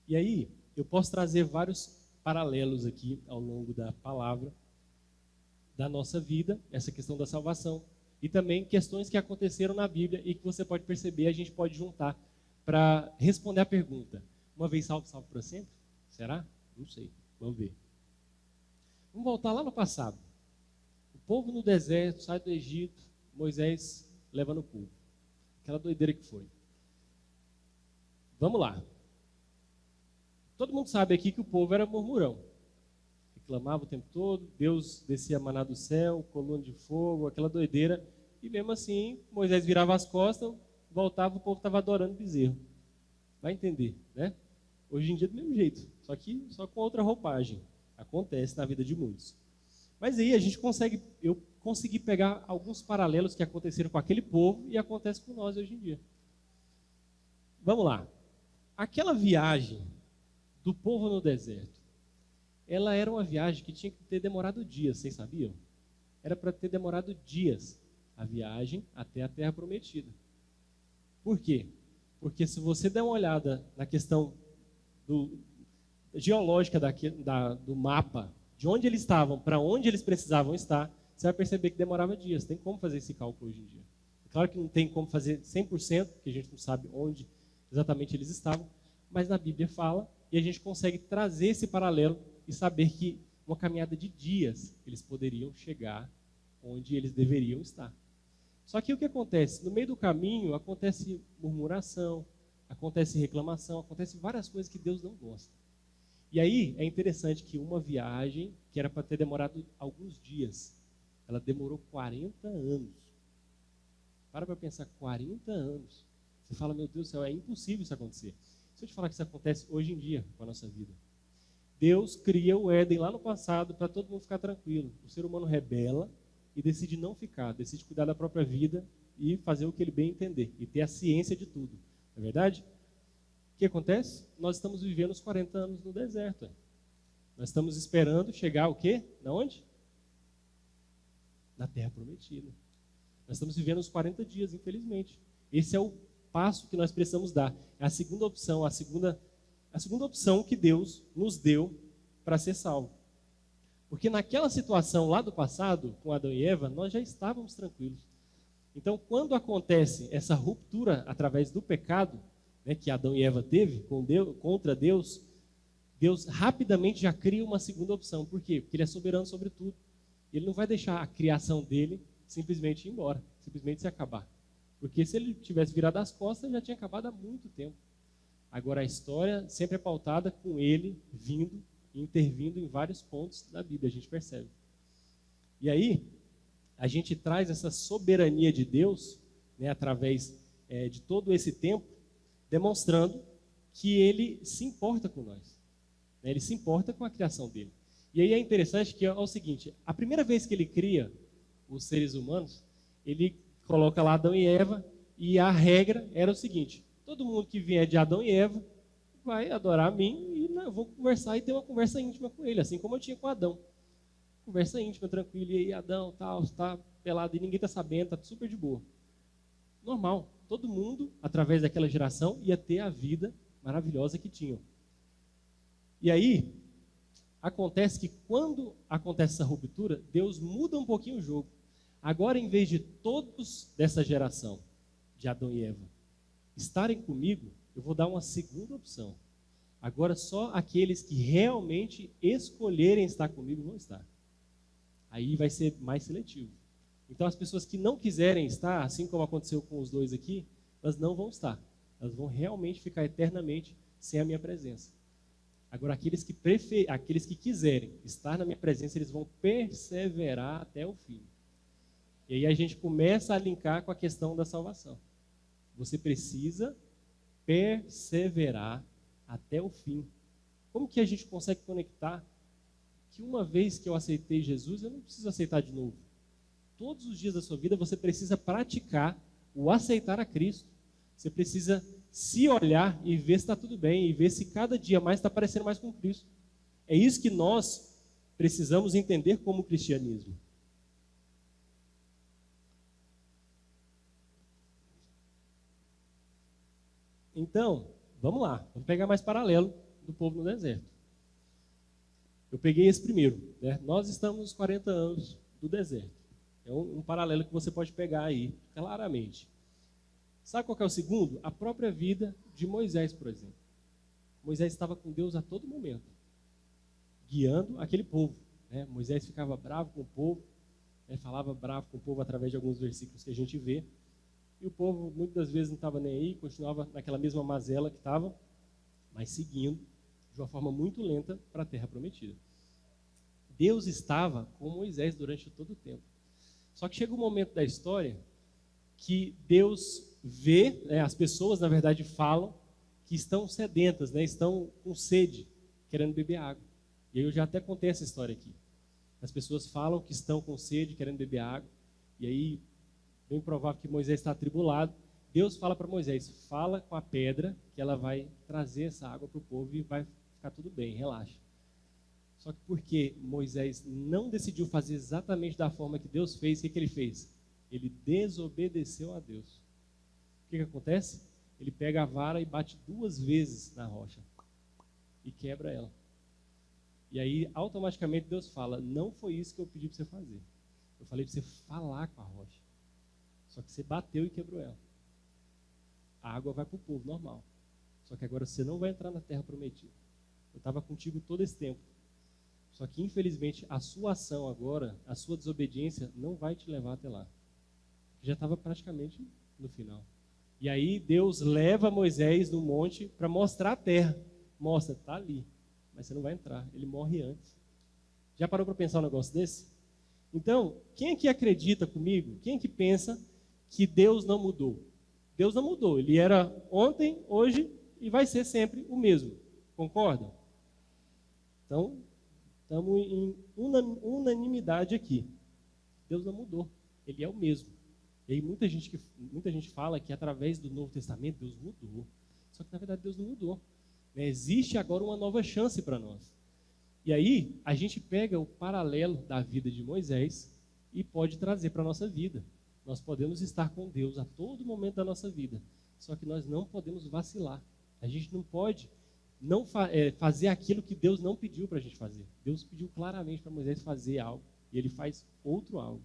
E aí, eu posso trazer vários paralelos aqui ao longo da palavra, da nossa vida, essa questão da salvação, e também questões que aconteceram na Bíblia e que você pode perceber, a gente pode juntar para responder a pergunta, uma vez salvo, salvo para sempre? Será? Não sei, vamos ver. Vamos voltar lá no passado. O povo no deserto sai do Egito, Moisés leva no povo. Aquela doideira que foi. Vamos lá. Todo mundo sabe aqui que o povo era murmurão. Reclamava o tempo todo, Deus descia maná do céu, coluna de fogo, aquela doideira. E mesmo assim, Moisés virava as costas, voltava, o povo estava adorando bezerro. Vai entender, né? Hoje em dia do mesmo jeito, só com outra roupagem. Acontece na vida de muitos. Mas aí eu consegui pegar alguns paralelos que aconteceram com aquele povo e acontece com nós hoje em dia. Vamos lá. Aquela viagem do povo no deserto, ela era uma viagem que tinha que ter demorado dias, vocês sabiam? Era para ter demorado dias a viagem até a Terra Prometida. Por quê? Porque se você der uma olhada na questão geológica do mapa, de onde eles estavam, para onde eles precisavam estar, você vai perceber que demorava dias. Tem como fazer esse cálculo hoje em dia. É claro que não tem como fazer 100%, porque a gente não sabe onde exatamente eles estavam, mas na Bíblia fala, e a gente consegue trazer esse paralelo e saber que uma caminhada de dias eles poderiam chegar onde eles deveriam estar. Só que o que acontece? No meio do caminho acontece murmuração, acontece reclamação, acontece várias coisas que Deus não gosta. E aí é interessante que uma viagem, que era para ter demorado alguns dias, ela demorou 40 anos. Para pensar, 40 anos. Você fala, meu Deus do céu, é impossível isso acontecer. Se eu te falar que isso acontece hoje em dia com a nossa vida. Deus cria o Éden lá no passado para todo mundo ficar tranquilo. O ser humano rebela e decide não ficar, decide cuidar da própria vida e fazer o que ele bem entender, e ter a ciência de tudo. Não é verdade? O que acontece? Nós estamos vivendo os 40 anos no deserto. Nós estamos esperando chegar o quê? Na onde? Na Terra Prometida. Nós estamos vivendo os 40 dias, infelizmente. Esse é o passo que nós precisamos dar. É a segunda opção, a segunda opção que Deus nos deu para ser salvo. Porque naquela situação lá do passado, com Adão e Eva, nós já estávamos tranquilos. Então, quando acontece essa ruptura através do pecado, né, que Adão e Eva teve contra Deus, Deus rapidamente já cria uma segunda opção. Por quê? Porque Ele é soberano sobre tudo. Ele não vai deixar a criação dele simplesmente ir embora, simplesmente se acabar. Porque se ele tivesse virado as costas, já tinha acabado há muito tempo. Agora, a história sempre é pautada com ele vindo e intervindo em vários pontos da Bíblia, a gente percebe. E aí, a gente traz essa soberania de Deus, né, através de todo esse tempo, demonstrando que Ele se importa com nós. Né, Ele se importa com a criação dele. E aí é interessante que é o seguinte, a primeira vez que Ele cria os seres humanos, Ele coloca lá Adão e Eva, e a regra era o seguinte, todo mundo que vier de Adão e Eva vai adorar a mim e eu vou conversar e ter uma conversa íntima com ele, assim como eu tinha com Adão. Conversa íntima, tranquila, e aí Adão, tal, está pelado e ninguém está sabendo, está super de boa. Normal, todo mundo, através daquela geração, ia ter a vida maravilhosa que tinham. E aí, acontece que quando acontece essa ruptura, Deus muda um pouquinho o jogo. Agora, em vez de todos dessa geração, de Adão e Eva, estarem comigo, eu vou dar uma segunda opção. Agora, só aqueles que realmente escolherem estar comigo vão estar. Aí vai ser mais seletivo. Então, as pessoas que não quiserem estar, assim como aconteceu com os dois aqui, elas não vão estar. Elas vão realmente ficar eternamente sem a minha presença. Agora, aqueles que quiserem estar na minha presença, eles vão perseverar até o fim. E aí a gente começa a linkar com a questão da salvação. Você precisa perseverar até o fim. Como que a gente consegue conectar que uma vez que eu aceitei Jesus, eu não preciso aceitar de novo? Todos os dias da sua vida você precisa praticar o aceitar a Cristo. Você precisa se olhar e ver se está tudo bem, e ver se cada dia mais está parecendo mais com Cristo. É isso que nós precisamos entender como cristianismo. Então, vamos lá, vamos pegar mais paralelo do povo no deserto. Eu peguei esse primeiro, né? Nós estamos nos 40 anos do deserto. É um paralelo que você pode pegar aí, claramente. Sabe qual que é o segundo? A própria vida de Moisés, por exemplo. Moisés estava com Deus a todo momento, guiando aquele povo. Né? Moisés ficava bravo com o povo, né? Falava bravo com o povo através de alguns versículos que a gente vê. E o povo, muitas das vezes, não estava nem aí, continuava naquela mesma mazela que estava, mas seguindo de uma forma muito lenta para a Terra Prometida. Deus estava com Moisés durante todo o tempo. Só que chega um momento da história que Deus vê, né, as pessoas, na verdade, falam que estão sedentas, né, estão com sede, querendo beber água. E aí eu já até contei essa história aqui. As pessoas falam que estão com sede, querendo beber água, e aí, bem provável que Moisés está atribulado. Deus fala para Moisés, fala com a pedra, que ela vai trazer essa água para o povo e vai ficar tudo bem, relaxa. Só que porque Moisés não decidiu fazer exatamente da forma que Deus fez, o que ele fez? Ele desobedeceu a Deus. O que acontece? Ele pega a vara e bate 2 vezes na rocha e quebra ela. E aí, automaticamente, Deus fala, não foi isso que eu pedi para você fazer. Eu falei para você falar com a rocha. Só que você bateu e quebrou ela. A água vai para o povo, normal. Só que agora você não vai entrar na Terra Prometida. Eu estava contigo todo esse tempo. Só que, infelizmente, a sua ação agora, a sua desobediência, não vai te levar até lá. Já estava praticamente no final. E aí Deus leva Moisés no monte para mostrar a terra. Mostra, está ali, mas você não vai entrar. Ele morre antes. Já parou para pensar um negócio desse? Então, quem é que acredita comigo? Quem é que pensa que Deus não mudou? Deus não mudou. Ele era ontem, hoje e vai ser sempre o mesmo. Concordam? Então, estamos em unanimidade aqui. Deus não mudou. Ele é o mesmo. E aí muita gente fala que através do Novo Testamento Deus mudou. Só que, na verdade, Deus não mudou. Né? Existe agora uma nova chance para nós. E aí, a gente pega o paralelo da vida de Moisés e pode trazer para a nossa vida. Nós podemos estar com Deus a todo momento da nossa vida. Só que nós não podemos vacilar. A gente não pode fazer aquilo que Deus não pediu para a gente fazer. Deus pediu claramente para Moisés fazer algo. E ele faz outro algo.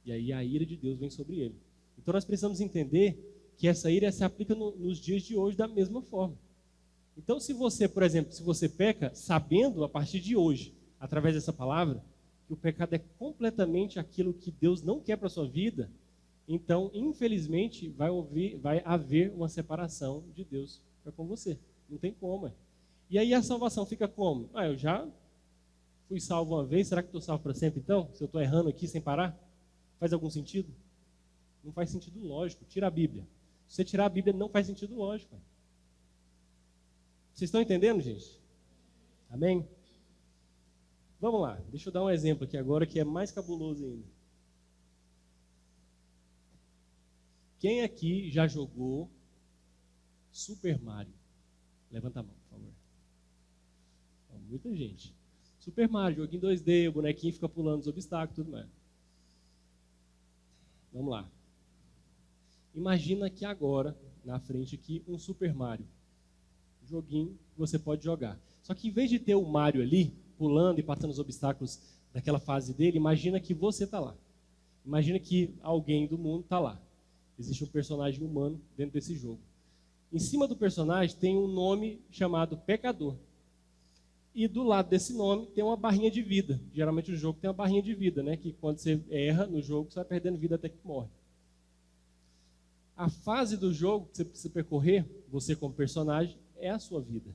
E aí a ira de Deus vem sobre ele. Então nós precisamos entender que essa ira se aplica nos dias de hoje da mesma forma. Então se você, por exemplo, se você peca, sabendo a partir de hoje, através dessa palavra, que o pecado é completamente aquilo que Deus não quer para a sua vida, então, infelizmente, vai haver uma separação de Deus para com você. Não tem como. E aí a salvação fica como? Eu já fui salvo uma vez, será que estou salvo para sempre então? Se eu estou errando aqui sem parar? Faz algum sentido? Não faz sentido lógico. Tira a Bíblia. Se você tirar a Bíblia, não faz sentido lógico. Vocês estão entendendo, gente? Amém? Vamos lá. Deixa eu dar um exemplo aqui agora que é mais cabuloso ainda. Quem aqui já jogou Super Mario? Levanta a mão, por favor. Muita gente. Super Mario, joguinho 2D, o bonequinho fica pulando os obstáculos, tudo mais. Vamos lá. Imagina que agora, na frente aqui, um Super Mario. Joguinho que você pode jogar. Só que em vez de ter o Mario ali, pulando e passando os obstáculos daquela fase dele, imagina que você está lá. Imagina que alguém do mundo está lá. Existe um personagem humano dentro desse jogo. Em cima do personagem tem um nome chamado Pecador. E do lado desse nome tem uma barrinha de vida. Geralmente o jogo tem uma barrinha de vida, né? Que quando você erra no jogo, você vai perdendo vida até que morre. A fase do jogo que você precisa percorrer, você como personagem, é a sua vida.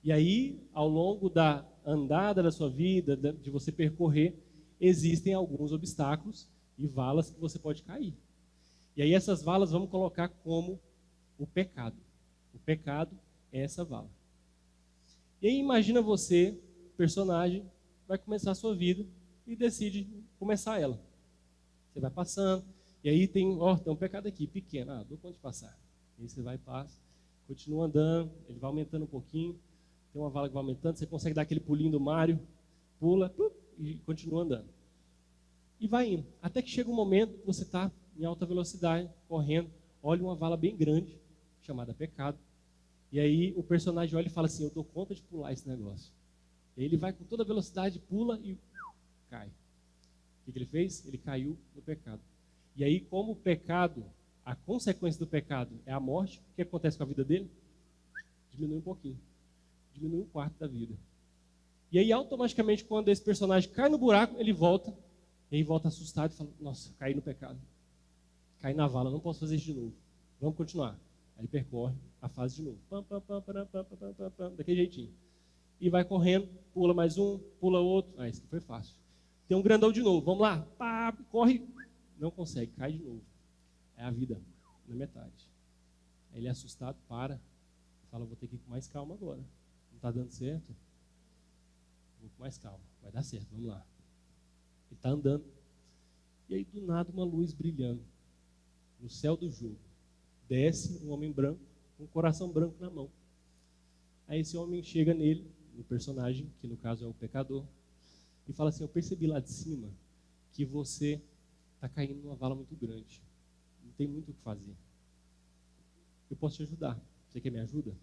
E aí, ao longo da andada da sua vida, de você percorrer, existem alguns obstáculos e valas que você pode cair. E aí essas valas vamos colocar como o pecado. O pecado é essa vala. E aí imagina você, personagem, vai começar a sua vida e decide começar ela. Você vai passando, e aí tem um pecado aqui, pequeno, dou conta de passar. E aí você vai e passa, continua andando, ele vai aumentando um pouquinho, tem uma vala que vai aumentando, você consegue dar aquele pulinho do Mario, pula e continua andando. E vai indo, até que chega um momento que você está em alta velocidade, correndo, olha uma vala bem grande, chamada pecado, e aí o personagem olha e fala assim, eu dou conta de pular esse negócio. E aí ele vai com toda a velocidade, pula e cai. O que ele fez? Ele caiu no pecado. E aí, como o pecado, a consequência do pecado é a morte, o que acontece com a vida dele? Diminui um pouquinho. Diminui um quarto da vida. E aí, automaticamente, quando esse personagem cai no buraco, ele volta, e aí volta assustado e fala, nossa, caí no pecado. Caí na vala, não posso fazer isso de novo. Vamos continuar. Aí percorre a fase de novo. Daquele jeitinho. E vai correndo, pula mais um, pula outro. Isso aqui foi fácil. Tem um grandão de novo, vamos lá. Corre, não consegue, cai de novo. É a vida, na metade. Aí ele é assustado, para. Fala, vou ter que ir com mais calma agora. Não está dando certo? Vou com mais calma, vai dar certo, vamos lá. Ele está andando. E aí, do nada, uma luz brilhando. No céu do jogo. Desce um homem branco, com um coração branco na mão. Aí esse homem chega nele, no personagem, que no caso é o pecador, e fala assim, eu percebi lá de cima que você está caindo numa vala muito grande. Não tem muito o que fazer. Eu posso te ajudar. Você quer me ajuda?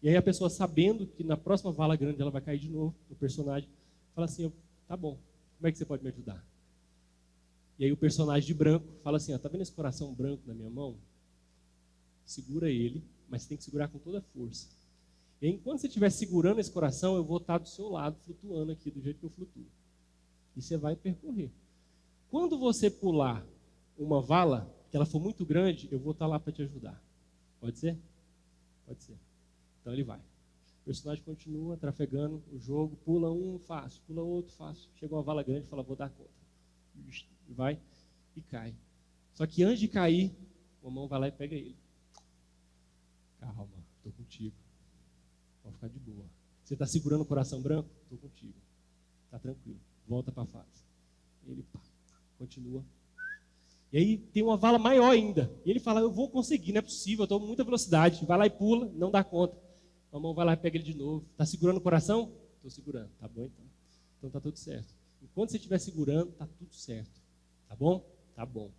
E aí a pessoa, sabendo que na próxima vala grande ela vai cair de novo, o personagem, fala assim, tá bom, como é que você pode me ajudar? E aí o personagem de branco fala assim, tá vendo esse coração branco na minha mão? Segura ele, mas tem que segurar com toda a força. E aí, enquanto você estiver segurando esse coração, eu vou estar do seu lado, flutuando aqui, do jeito que eu flutuo. E você vai percorrer. Quando você pular uma vala, que ela for muito grande, eu vou estar lá para te ajudar. Pode ser? Pode ser. Então ele vai. O personagem continua trafegando o jogo, pula um, fácil, pula outro, fácil. Chega uma vala grande e fala, vou dar conta. Vai e cai. Só que antes de cair, uma mão vai lá e pega ele. Calma, estou contigo. Pode ficar de boa. Você está segurando o coração branco? Estou contigo. Está tranquilo. Volta para a fase. Ele continua. E aí tem uma vala maior ainda. E ele fala, eu vou conseguir, não é possível, eu estou com muita velocidade. Vai lá e pula, não dá conta. A mão vai lá e pega ele de novo. Está segurando o coração? Estou segurando. Tá bom então. Então está tudo certo. Enquanto você estiver segurando, está tudo certo. Tá bom? Tá bom.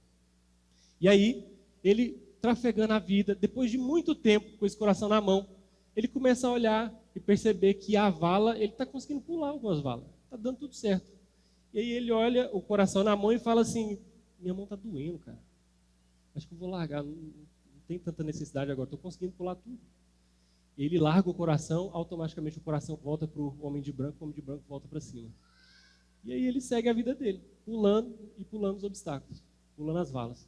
E aí, ele trafegando a vida, depois de muito tempo com esse coração na mão, ele começa a olhar e perceber que a vala, ele está conseguindo pular algumas valas. Está dando tudo certo. E aí ele olha o coração na mão e fala assim, minha mão está doendo, cara. Acho que eu vou largar, não tem tanta necessidade agora, estou conseguindo pular tudo. Ele larga o coração, automaticamente o coração volta para o homem de branco volta para cima. E aí ele segue a vida dele, pulando e pulando os obstáculos, pulando as valas.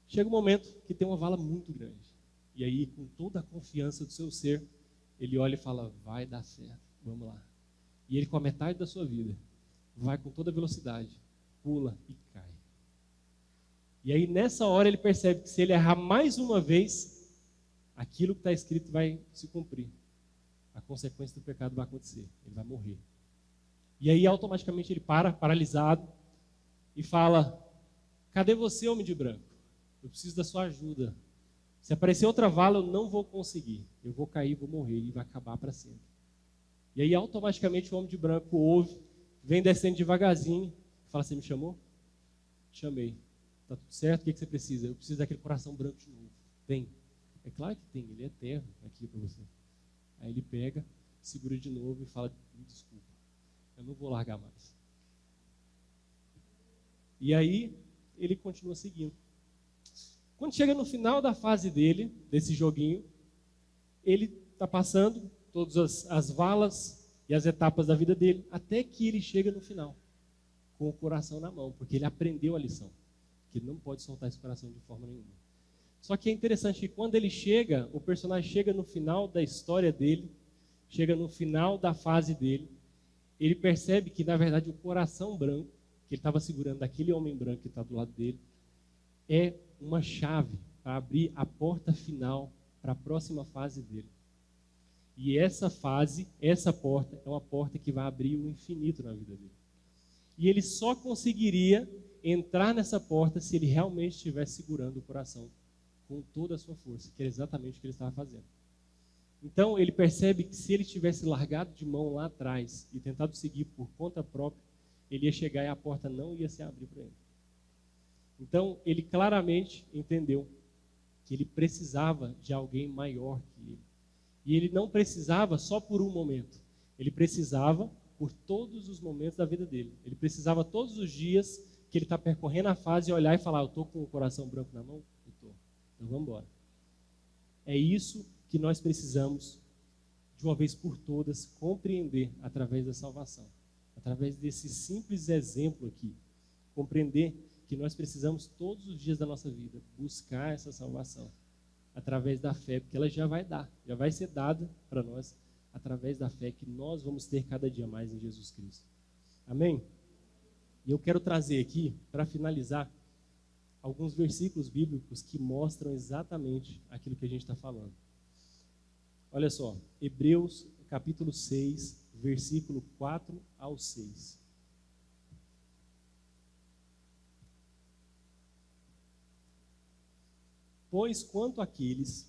Chega um momento que tem uma vala muito grande. E aí, com toda a confiança do seu ser, ele olha e fala, vai dar certo, vamos lá. E ele, com a metade da sua vida, vai com toda velocidade, pula e cai. E aí, nessa hora, ele percebe que se ele errar mais uma vez, aquilo que está escrito vai se cumprir. A consequência do pecado vai acontecer, ele vai morrer. E aí, automaticamente, ele paralisado, e fala, cadê você, homem de branco? Eu preciso da sua ajuda. Se aparecer outra vala, eu não vou conseguir. Eu vou cair, vou morrer e vai acabar para sempre. E aí, automaticamente, o homem de branco ouve, vem descendo devagarzinho, fala, você me chamou? Chamei. Tá tudo certo? O que você precisa? Eu preciso daquele coração branco de novo. Tem. É claro que tem, ele é eterno aqui para você. Aí ele pega, segura de novo e fala, me desculpa, eu não vou largar mais. E aí, ele continua seguindo. Quando chega no final da fase dele, desse joguinho, ele está passando todas as valas e as etapas da vida dele, até que ele chega no final, com o coração na mão, porque ele aprendeu a lição, que ele não pode soltar esse coração de forma nenhuma. Só que é interessante que quando ele chega, o personagem chega no final da história dele, chega no final da fase dele, ele percebe que, na verdade, o coração branco, que ele estava segurando daquele homem branco que está do lado dele, é uma chave para abrir a porta final para a próxima fase dele. E essa fase, essa porta, é uma porta que vai abrir o infinito na vida dele. E ele só conseguiria entrar nessa porta se ele realmente estivesse segurando o coração com toda a sua força, que era exatamente o que ele estava fazendo. Então, ele percebe que se ele tivesse largado de mão lá atrás e tentado seguir por conta própria, ele ia chegar e a porta não ia se abrir para ele. Então, ele claramente entendeu que ele precisava de alguém maior que ele. E ele não precisava só por um momento. Ele precisava por todos os momentos da vida dele. Ele precisava todos os dias que ele está percorrendo a fase e olhar e falar, eu estou com o coração branco na mão? Eu estou. Então, vamos embora. É isso que nós precisamos, de uma vez por todas, compreender através da salvação. Através desse simples exemplo aqui. Compreender que nós precisamos todos os dias da nossa vida buscar essa salvação através da fé, porque ela já vai ser dada para nós através da fé que nós vamos ter cada dia mais em Jesus Cristo. Amém? E eu quero trazer aqui, para finalizar, alguns versículos bíblicos que mostram exatamente aquilo que a gente está falando. Olha só, Hebreus capítulo 6, versículo 4 ao 6. Pois quanto àqueles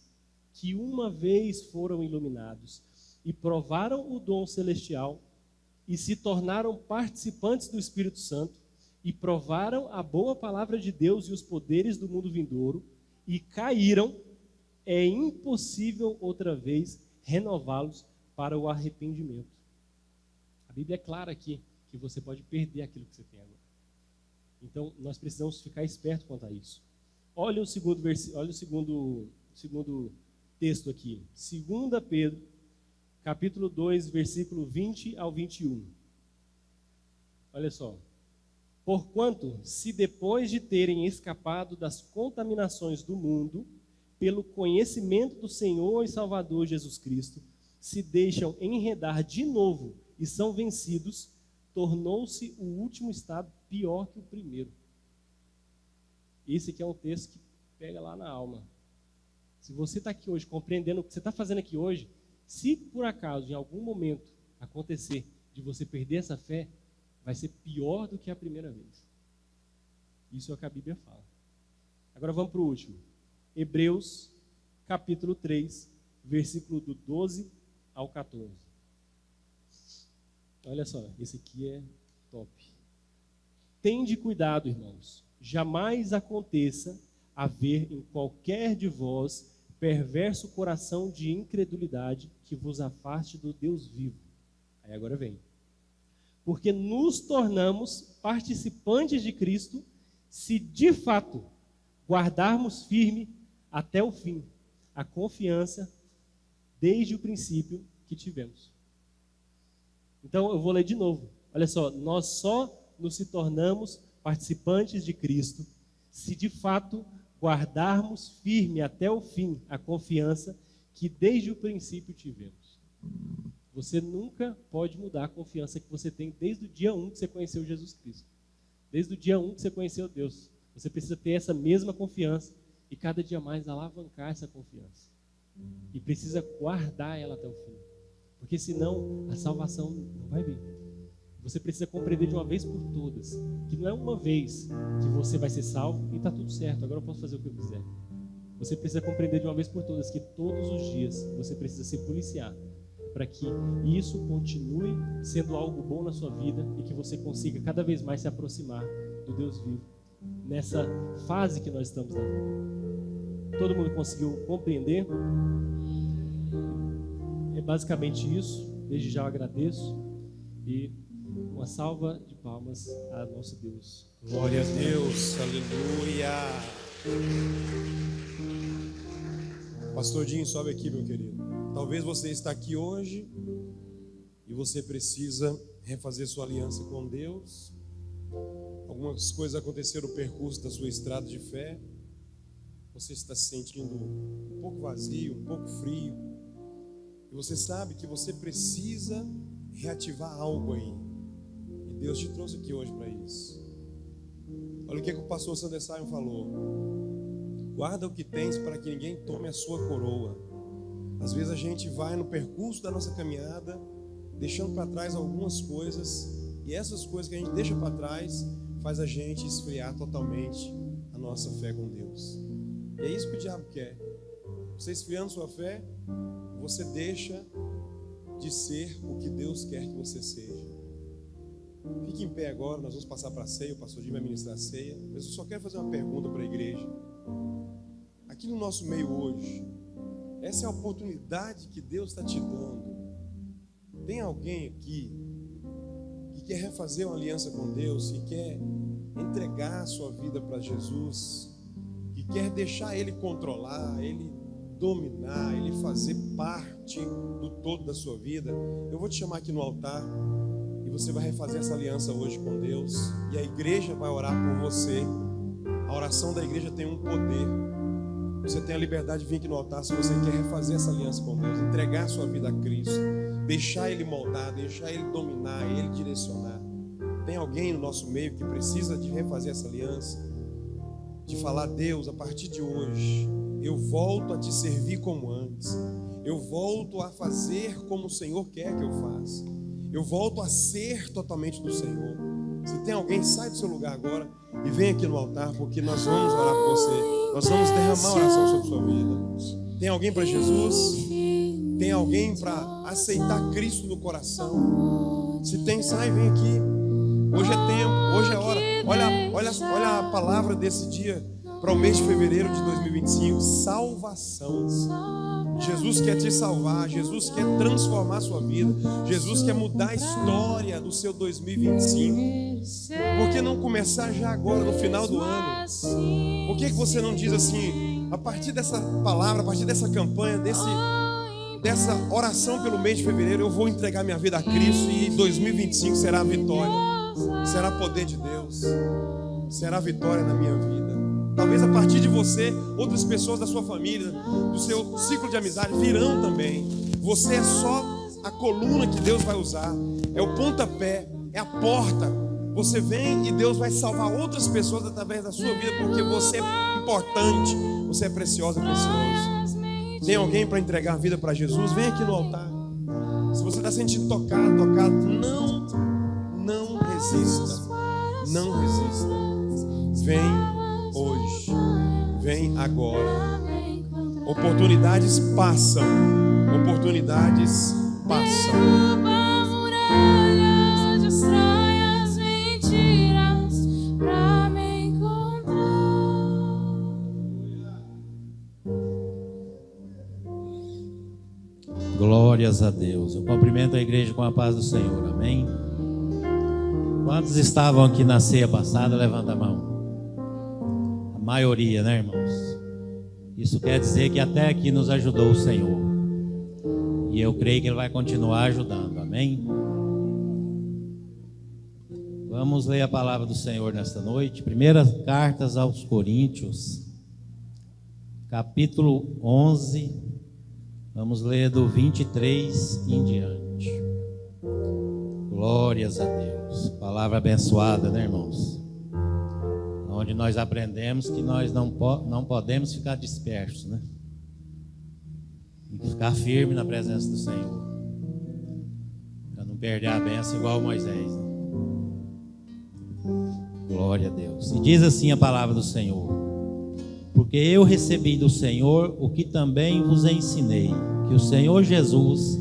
que uma vez foram iluminados e provaram o dom celestial e se tornaram participantes do Espírito Santo e provaram a boa palavra de Deus e os poderes do mundo vindouro e caíram, é impossível outra vez renová-los para o arrependimento. A Bíblia é clara aqui que você pode perder aquilo que você tem agora. Então, nós precisamos ficar espertos quanto a isso. Olha o segundo texto aqui. 2 Pedro, capítulo 2, versículo 20 ao 21. Olha só. Porquanto, se depois de terem escapado das contaminações do mundo, pelo conhecimento do Senhor e Salvador Jesus Cristo, se deixam enredar de novo e são vencidos, tornou-se o último estado pior que o primeiro. Esse aqui é um texto que pega lá na alma. Se você está aqui hoje compreendendo o que você está fazendo aqui hoje, se por acaso em algum momento acontecer de você perder essa fé, vai ser pior do que a primeira vez. Isso é o que a Bíblia fala. Agora vamos para o último. Hebreus, capítulo 3, versículo do 12 ao 14. Olha só, esse aqui é top. Tende cuidado, irmãos. Jamais aconteça haver em qualquer de vós perverso coração de incredulidade que vos afaste do Deus vivo. Aí agora vem. Porque nos tornamos participantes de Cristo se de fato guardarmos firme até o fim a confiança desde o princípio que tivemos. Então eu vou ler de novo. Olha só, nós só nos tornamos participantes de Cristo se de fato guardarmos firme até o fim a confiança que desde o princípio tivemos. Você nunca pode mudar a confiança que você tem desde o dia 1 que você conheceu Jesus Cristo. Desde o dia 1 que você conheceu Deus. Você precisa ter essa mesma confiança e cada dia mais alavancar essa confiança. E precisa guardar ela até o fim. Porque senão a salvação não vai vir. Você precisa compreender de uma vez por todas que não é uma vez que você vai ser salvo e está tudo certo, agora eu posso fazer o que eu quiser. Você precisa compreender de uma vez por todas que todos os dias você precisa se policiar para que isso continue sendo algo bom na sua vida e que você consiga cada vez mais se aproximar do Deus vivo nessa fase que nós estamos na vida. Todo mundo conseguiu compreender? É basicamente isso. Desde já eu agradeço e uma salva de palmas a nosso Deus. Glória a Deus, aleluia. Pastor Dinho, sobe aqui, meu querido. Talvez você está aqui hoje e você precisa refazer sua aliança com Deus. Algumas coisas aconteceram no percurso da sua estrada de fé. Você está se sentindo um pouco vazio, um pouco frio. E você sabe que você precisa reativar algo aí. E Deus te trouxe aqui hoje para isso. Olha o que o pastor Sander Simon falou. Guarda o que tens para que ninguém tome a sua coroa. Às vezes a gente vai no percurso da nossa caminhada, deixando para trás algumas coisas, e essas coisas que a gente deixa para trás faz a gente esfriar totalmente a nossa fé com Deus. E é isso que o diabo quer. Você esfriando sua fé, você deixa de ser o que Deus quer que você seja. Fique em pé agora, nós vamos passar para a ceia, o pastor Jim vai ministrar a ceia. Mas eu só quero fazer uma pergunta para a igreja. Aqui no nosso meio hoje, essa é a oportunidade que Deus está te dando. Tem alguém aqui que quer refazer uma aliança com Deus, que quer entregar a sua vida para Jesus, que quer deixar Ele controlar, Ele dominar, Ele fazer parte do todo da sua vida? Eu vou te chamar aqui no altar e você vai refazer essa aliança hoje com Deus, e a igreja vai orar por você. A oração da igreja tem um poder. Você tem a liberdade de vir aqui no altar se você quer refazer essa aliança com Deus, entregar a sua vida a Cristo, deixar Ele moldar, deixar Ele dominar, Ele direcionar. Tem alguém no nosso meio que precisa de refazer essa aliança, de falar: Deus, a partir de hoje eu volto a te servir como antes, eu volto a fazer como o Senhor quer que eu faça, eu volto a ser totalmente do Senhor. Se tem alguém, sai do seu lugar agora e vem aqui no altar, porque nós vamos orar por você. Nós vamos derramar a oração sobre a sua vida. Tem alguém para Jesus? Tem alguém para aceitar Cristo no coração? Se tem, sai, vem aqui. Hoje é tempo, hoje é hora. Olha a palavra desse dia para o mês de fevereiro de 2025. Salvação. Jesus quer te salvar, Jesus quer transformar a sua vida, Jesus quer mudar a história do seu 2025. Por que não começar já agora, no final do ano? Por que você não diz assim, a partir dessa palavra, a partir dessa campanha, dessa oração pelo mês de fevereiro, eu vou entregar minha vida a Cristo e 2025 será a vitória, será poder de Deus, será vitória na minha vida. Talvez a partir de você, outras pessoas da sua família, do seu ciclo de amizade virão também. Você é só a coluna que Deus vai usar, é o pontapé, é a porta. Você vem e Deus vai salvar outras pessoas através da sua vida, porque você é importante, você é preciosa, precioso. Tem alguém para entregar a vida para Jesus? Vem aqui no altar. Se você está sentindo tocado, não resista. Não resista. Vem hoje. Vem agora. Oportunidades passam. Oportunidades passam. Derruba muralhas, destrói as mentiras pra me encontrar. Glórias a Deus. Eu cumprimento a igreja com a paz do Senhor. Amém? Quantos estavam aqui na ceia passada? Levanta a mão. A maioria, né, irmãos? Isso quer dizer que até aqui nos ajudou o Senhor. E eu creio que Ele vai continuar ajudando. Amém? Vamos ler a palavra do Senhor nesta noite. Primeira carta aos Coríntios, capítulo 11. Vamos ler do 23 em diante. Glórias a Deus. Palavra abençoada, né, irmãos? Onde nós aprendemos que nós não podemos ficar dispersos, né? Tem que ficar firme na presença do Senhor, para não perder a bênção igual Moisés, né? Glória a Deus. E diz assim a palavra do Senhor: porque eu recebi do Senhor o que também vos ensinei, que o Senhor Jesus,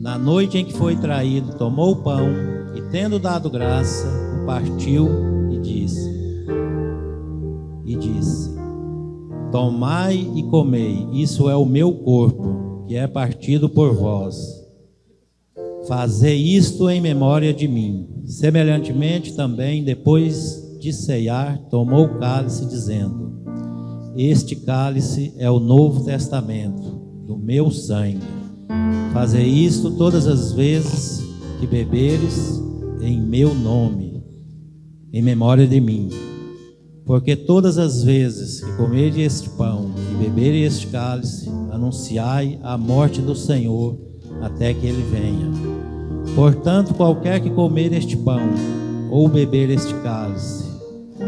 na noite em que foi traído, tomou o pão e, tendo dado graça, o partiu e disse: tomai e comei, isso é o meu corpo, que é partido por vós. Fazei isto em memória de mim. Semelhantemente também, depois de ceiar, tomou o cálice, dizendo: este cálice é o novo testamento do meu sangue. Fazei isto todas as vezes que beberes em meu nome, em memória de mim. Porque todas as vezes que comerdes este pão e beberem este cálice, anunciai a morte do Senhor até que Ele venha. Portanto, qualquer que comer este pão ou beber este cálice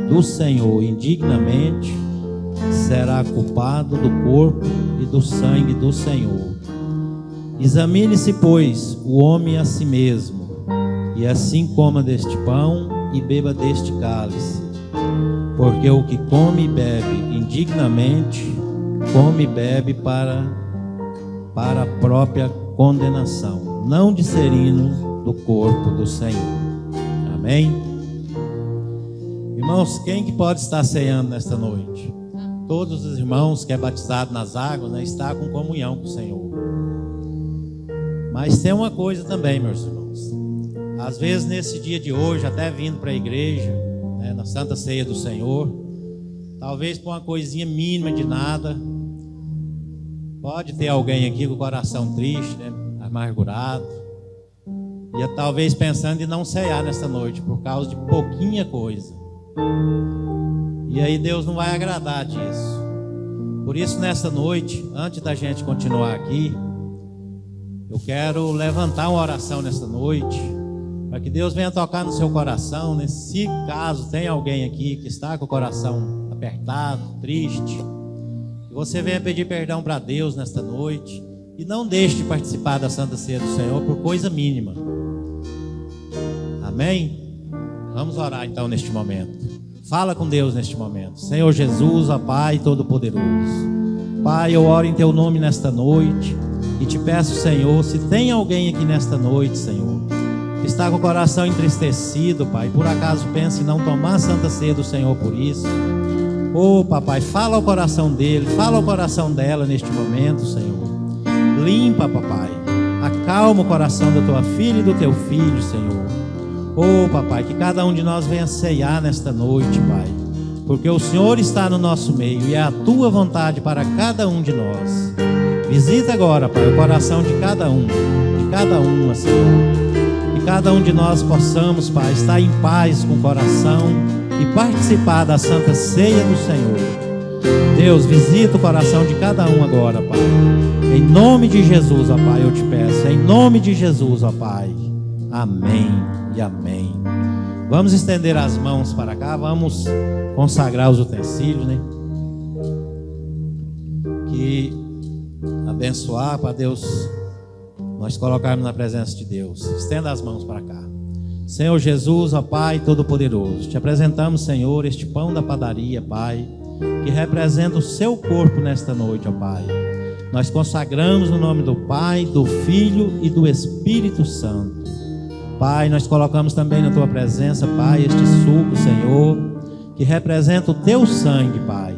do Senhor indignamente, será culpado do corpo e do sangue do Senhor. Examine-se, pois, o homem a si mesmo, e assim coma deste pão e beba deste cálice. Porque o que come e bebe indignamente, come e bebe para a própria condenação, não discernindo do corpo do Senhor. Amém? Irmãos, quem que pode estar ceando nesta noite? Todos os irmãos que é batizado nas águas, né, está com comunhão com o Senhor. Mas tem uma coisa também, meus irmãos. Às vezes nesse dia de hoje, até vindo para a igreja, na Santa Ceia do Senhor, talvez por uma coisinha mínima de nada, pode ter alguém aqui com o coração triste, né, amargurado, e talvez pensando em não ceiar nessa noite por causa de pouquinha coisa. E aí Deus não vai agradar disso. Por isso, nessa noite, antes da gente continuar aqui, eu quero levantar uma oração nessa noite, para que Deus venha tocar no seu coração, né? Se caso tem alguém aqui que está com o coração apertado, triste, que você venha pedir perdão para Deus nesta noite, e não deixe de participar da Santa Ceia do Senhor por coisa mínima. Amém? Vamos orar então neste momento. Fala com Deus neste momento. Senhor Jesus, ó Pai Todo-Poderoso, Pai, eu oro em Teu nome nesta noite e te peço, Senhor, se tem alguém aqui nesta noite, Senhor, que está com o coração entristecido, Pai, por acaso pensa em não tomar a Santa Ceia do Senhor por isso, Papai, fala ao coração dele, fala ao coração dela neste momento, Senhor. Limpa, Papai, acalma o coração da Tua filha e do Teu filho, Senhor. Papai, que cada um de nós venha ceiar nesta noite, Pai, porque o Senhor está no nosso meio e é a Tua vontade para cada um de nós. Visita agora, Pai, o coração de cada um, Senhor. Que cada um de nós possamos, Pai, estar em paz com o coração e participar da Santa Ceia do Senhor. Deus, visita o coração de cada um agora, Pai. Em nome de Jesus, ó Pai, eu te peço. Em nome de Jesus, ó Pai. Amém e amém. Vamos estender as mãos para cá, vamos consagrar os utensílios, né? Que abençoar para Deus nós colocarmos na presença de Deus. Estenda as mãos para cá. Senhor Jesus, ó Pai Todo-Poderoso, te apresentamos, Senhor, este pão da padaria, Pai, que representa o seu corpo nesta noite, ó Pai. Nós consagramos no nome do Pai, do Filho e do Espírito Santo. Pai, nós colocamos também na tua presença, Pai, este suco, Senhor, que representa o teu sangue, Pai.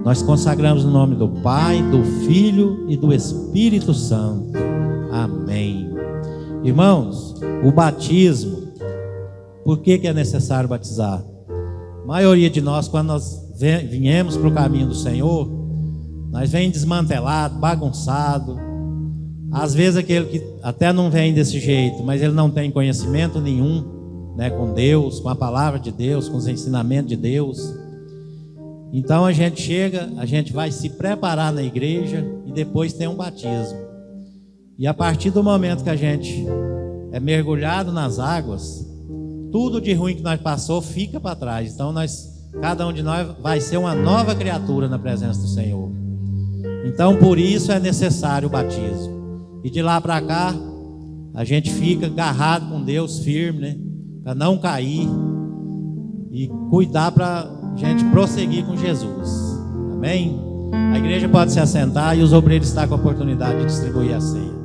Nós consagramos no nome do Pai, do Filho e do Espírito Santo. Amém. Irmãos, o batismo, por que é necessário batizar? A maioria de nós, quando nós viemos para o caminho do Senhor, nós vem desmantelado, bagunçado. Às vezes aquele que até não vem desse jeito, mas ele não tem conhecimento nenhum, né, com Deus, com a palavra de Deus, com os ensinamentos de Deus. Então a gente chega, a gente vai se preparar na igreja e depois tem um batismo. E a partir do momento que a gente é mergulhado nas águas, tudo de ruim que nós passou fica para trás. Então cada um de nós vai ser uma nova criatura na presença do Senhor. Então por isso é necessário o batismo. E de lá para cá a gente fica agarrado com Deus, firme, né? Para não cair e cuidar para a gente prosseguir com Jesus. Amém? A igreja pode se assentar e os obreiros estão com a oportunidade de distribuir a ceia.